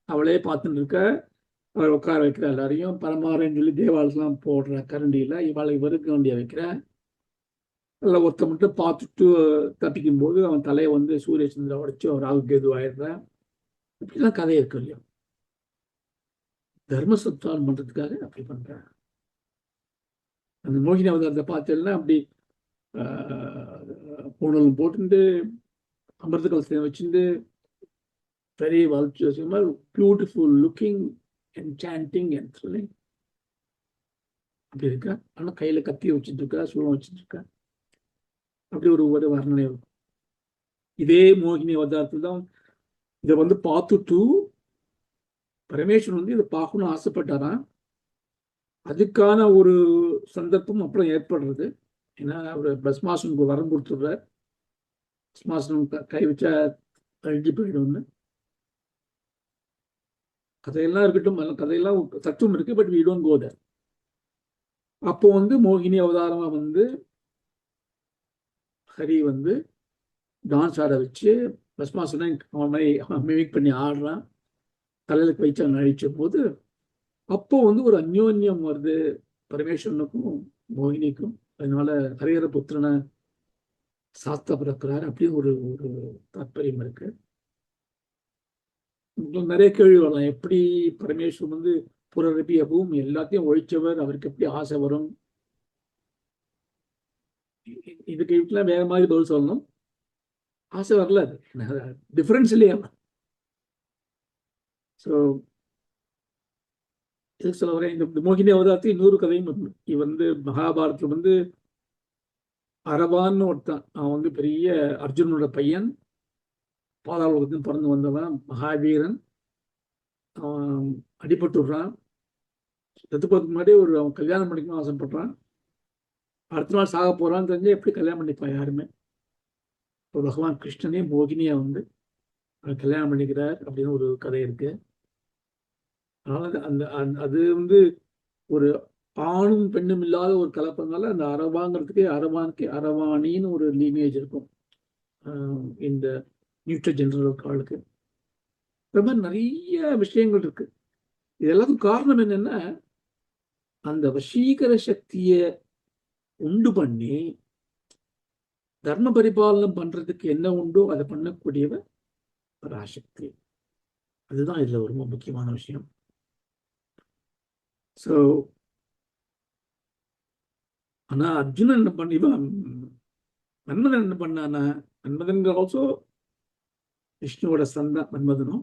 அவளே பார்த்துட்டு இருக்க. அவள் உட்கார வைக்கிற எல்லாரையும் பரமாரன்னு சொல்லி தேவாலயெல்லாம் போடுற கரண்டியில் இவளை வெறுக்க வேண்டிய வைக்கிற. எல்லாம் ஒருத்த மட்டும் பார்த்துட்டு தப்பிக்கும் போது அவன் தலையை வந்து சூரிய சந்திர உடைச்சு அவர் ஆகுக்கு எதுவாயிடுற. இப்படிலாம் கதை இருக்கு இல்லையா. தர்ம சத்வான் பண்றதுக்காக அப்படி பண்றாங்க. அந்த மோகினி அவதாரத்தை பார்த்தேன்னா அப்படி பூணலும் போட்டு அமிர்த கலசத்தை வச்சுட்டு very voluptuous, beautiful looking, enchanting and thrilling அப்படி இருக்கா. ஆனால் கையில கத்தியை வச்சுட்டு இருக்கா, சூழம் வச்சுட்டு இருக்கா. அப்படி ஒரு வர்ணனை இருக்கும். இதே மோகினி அவதாரத்தில் தான் இதை வந்து பார்த்துட்டு பரமேஸ்வரன் வந்து இதை பார்க்கணும்னு ஆசைப்பட்டாராம். அதுக்கான ஒரு சந்தர்ப்பம் அப்புறம் ஏற்படுறது. ஏன்னா அவர் பஸ்மாசனுக்கு வரம் கொடுத்துடுறார். பஸ்மாசனம் கை வச்சா அழிஞ்சு போயிடும்னு. கதையெல்லாம் இருக்கட்டும், கதையெல்லாம் தத்துவம் இருக்கு, பட் வி டோன்ட் கோ தேர். அப்போ வந்து மோகினி அவதாரமா வந்து ஹரி வந்து டான்ஸ் ஆட வச்சு பஸ்மாசனை அவன் மிமிக் பண்ணி ஆடுறான். தலையில வச்சு அவன் அழிச்ச போது அப்போ வந்து ஒரு அந்யோன்யம் வருது பரமேஸ்வரனுக்கும் மோகினிக்கும். அதனால ஹரிஹர புத்திரனை சாஸ்தா பிறக்கிறார் அப்படின்னு ஒரு ஒரு தாற்பயம் இருக்கு. நிறைய கேள்வி வரலாம். எப்படி பரமேஸ்வரன் வந்து புரரபி அபுவும் எல்லாத்தையும் ஒழிச்சவர், அவருக்கு எப்படி ஆசை வரும்? இதுக்கு வீட்டுல வேற மாதிரி பதில் சொல்லணும். ஆசை வரல, அது டிஃபரன்ஸ் இல்லையா? ஸோ எதுக்கு சொல்ல வரேன், இந்த மோகினி அவதாரத்துக்கு இன்னொரு கதையும் இவன் வந்து மகாபாரதத்தில் வந்து அரவான்னு ஒருத்தன், அவன் வந்து பெரிய அர்ஜுனோட பையன், பாதாள உலகத்தில் பிறந்து வந்தவன், மகாவீரன். அவன் அடிபட்டு விடுறான். செத்து போறதுக்கு முன்னாடி அவன் கல்யாணம் பண்ணிக்கணும் ஆசைப்படுறான். அடுத்த நாள் சாக போறான்னு தெரிஞ்சு எப்படி கல்யாணம் பண்ணிப்பான் யாருமே. இப்போ பகவான் கிருஷ்ணனே மோகினியா வந்து கல்யாணம் பண்ணிக்கிறார் அப்படின்னு ஒரு கதை இருக்கு. அதனால அந்த அது வந்து ஒரு ஆணும் பெண்ணும் இல்லாத ஒரு கலப்பனால அந்த அரவாங்கிறதுக்கு அரவாணின்னு ஒரு லீனேஜ் இருக்கும் இந்த நியூட்ரல் ஜெனரல் ஆளுக்கு. இந்த மாதிரி நிறைய விஷயங்கள் இருக்கு. இது எல்லாத்துக்கும் காரணம் என்னன்னா, அந்த வசீகர சக்தியை உண்டு பண்ணி தர்ம பரிபாலனம் பண்றதுக்கு என்ன உண்டோ அதை பண்ணக்கூடியவ பராசக்தி. அதுதான் இதுல ரொம்ப முக்கியமான விஷயம். ஸோ ஆனா அர்ஜுனன் என்ன பண்ணிவான், மன்மதன் என்ன பண்ணானா, மன்மதன் ஆல்சோ விஷ்ணுவோட சந்தா மன்மதனும்.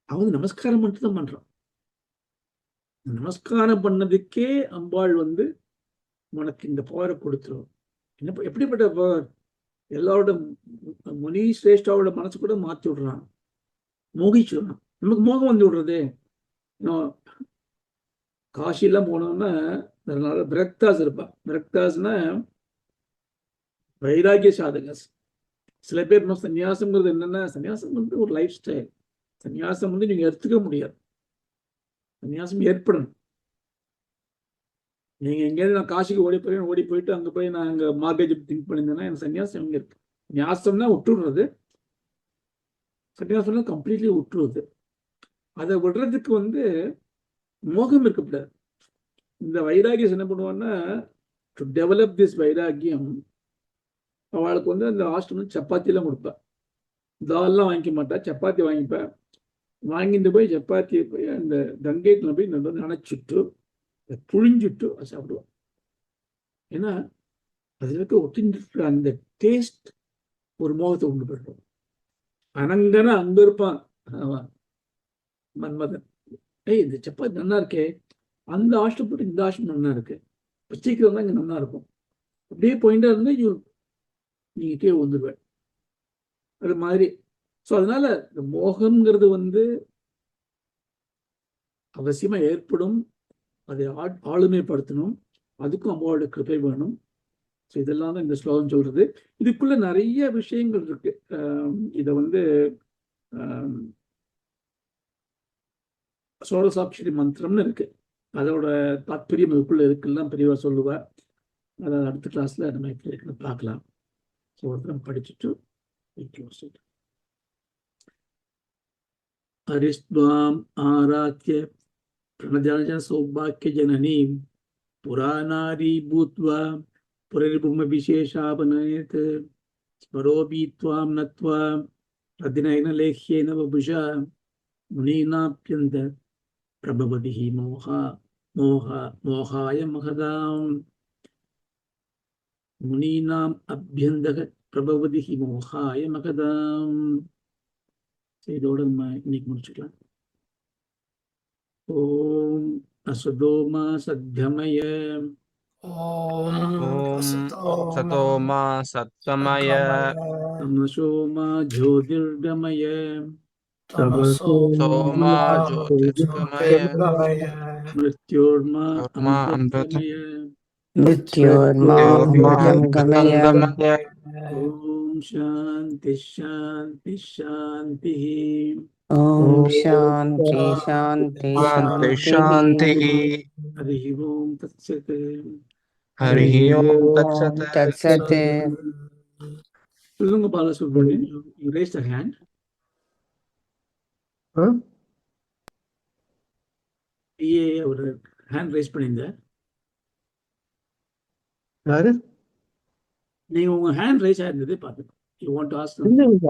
அவன் நமஸ்காரம் மட்டும் தான் பண்றான். நமஸ்காரம் பண்ணதுக்கே அம்பாள் வந்து உனக்கு இந்த பவரை கொடுத்துரும். என்ன எப்படிப்பட்ட பவர்! எல்லாரோட முனி சிரேஷ்டாவோட மனசு கூட மாற்றி விடுறான், மோகிச்சுடுறான். நமக்கு மோகம் வந்து விடுறதே. காசிலாம் போனோம்னா அதனால பிரக்தாஸ் இருப்பான். பிரக்தாஸ்னா வைராகிய சாதகஸ். சில பேர் சன்னியாசம்ங்கிறது என்னன்னா, சன்னியாசம் வந்து ஒரு லைஃப் ஸ்டைல். சன்னியாசம் வந்து நீங்க எடுத்துக்க முடியாது. சன்னியாசம் ஏற்படணும். நீங்க எங்கேயாவது நான் காசிக்கு ஓடி போயிட்டு அங்க போய் நான் அங்க மார்க்கெட் திங்க் பண்ணியிருந்தேன்னா எனக்கு சன்னியாசம் எங்க இருக்கு? நியாசம்னா விட்டுடுறது, சன்னியாசம்னா கம்ப்ளீட்லி விட்டுருவது. அதை விடுறதுக்கு வந்து மோகம் இருக்கக்கூடாது. இந்த வைராகியம் என்ன பண்ணுவான்னா, டு டெவலப் திஸ் வைராகியம், அவளுக்கு வந்து அந்த ஹாஸ்டல் சப்பாத்திலாம் கொடுப்பா. தால்லாம் வாங்கிக்க மாட்டா, சப்பாத்தி வாங்கிப்பேன். வாங்கிட்டு போய் சப்பாத்தியை போய் அந்த கங்கைக்குள்ள போய் நினைச்சிட்டு புழிஞ்சிட்டு சாப்பிடுவான். ஏன்னா அதுல இருக்க ஒட்டிட்டு அந்த டேஸ்ட் ஒரு மோகத்தை உண்டு பண்ணுறோம். அனங்கன அங்க இருப்பான் அவன் மன்மதன். இந்த சப்பாத்தி நல்லா இருக்கே, அந்த ஹாஸ்டல் போட்டு இந்த ஹாஸ்டல் நல்லா இருக்கு, சீக்கிரம் தான் இங்க நல்லா இருக்கும். அப்படியே போயிட்டா இருந்தா நீங்க கீழே வந்துடுவேன். அது மாதிரி. ஸோ அதனால இந்த மோகம்ங்கிறது வந்து அவசியமா ஏற்படும். அதை ஆளுமைப்படுத்தணும். அதுக்கும் அம்மாவோட கிருபை வேணும். ஸோ இதெல்லாம் தான் இந்த ஸ்லோகம் சொல்றது. இதுக்குள்ள நிறைய விஷயங்கள் இருக்கு. இதை வந்து சோழசாட்சி மந்திரம்னு இருக்கு. அதோட தாத்பரியம் இதுக்குள்ள இருக்குல்லாம் பெரியவா சொல்லுவார். அதாவது அடுத்த கிளாஸ்ல நம்ம எப்படி இருக்குன்னு பார்க்கலாம். ஸோ ஒருத்தரம் படிச்சுட்டு ஹரிஸ்வாம் ஆராத்ய பிரணஜன சௌபாக்கிய ஜனனீ புராணாரி பூத்வா புரரிபும விசேஷாபனயத் ஸ்மரோபி த்வாம் நத்வா ரதிநயன லேஹ்யேன வபுஷா முனீனாப்யந்த பிரபவதி மோகாய மகதாம் முனீனாம் அபியந்தக பிரபவதி மோகாய மகதாம். இதோட நம்ம இன்னைக்கு முடிச்சுக்கலாம். ஓம் அசதோமா சத்யமய சதோமா சத்கமய தமசோமா ஜோதிர்கமய சோமா ஜோதிஷ்கமய மிருத்யோர்மா அமிர்தம் मृत्योर्मामृतं गमय। ஓம் சாந்தி சாந்தி சாந்தி. ओम शांति शांति शांति। ஹரி ஓம் தத்சத். ஹரி ஓம் ओम तत्सत्। சொல்லுங்க Balasubramanian, you raised a hand. ஒரு ஹேண்ட் ரைஸ் பண்ணியிருந்தேன். யாரு நீங்க உங்க ஹேண்ட் ரைஸ் ஆயிருந்ததே பாத்துக்கோ. யூ வாண்ட் டு ஆஸ்க் இல்ல, இல்ல.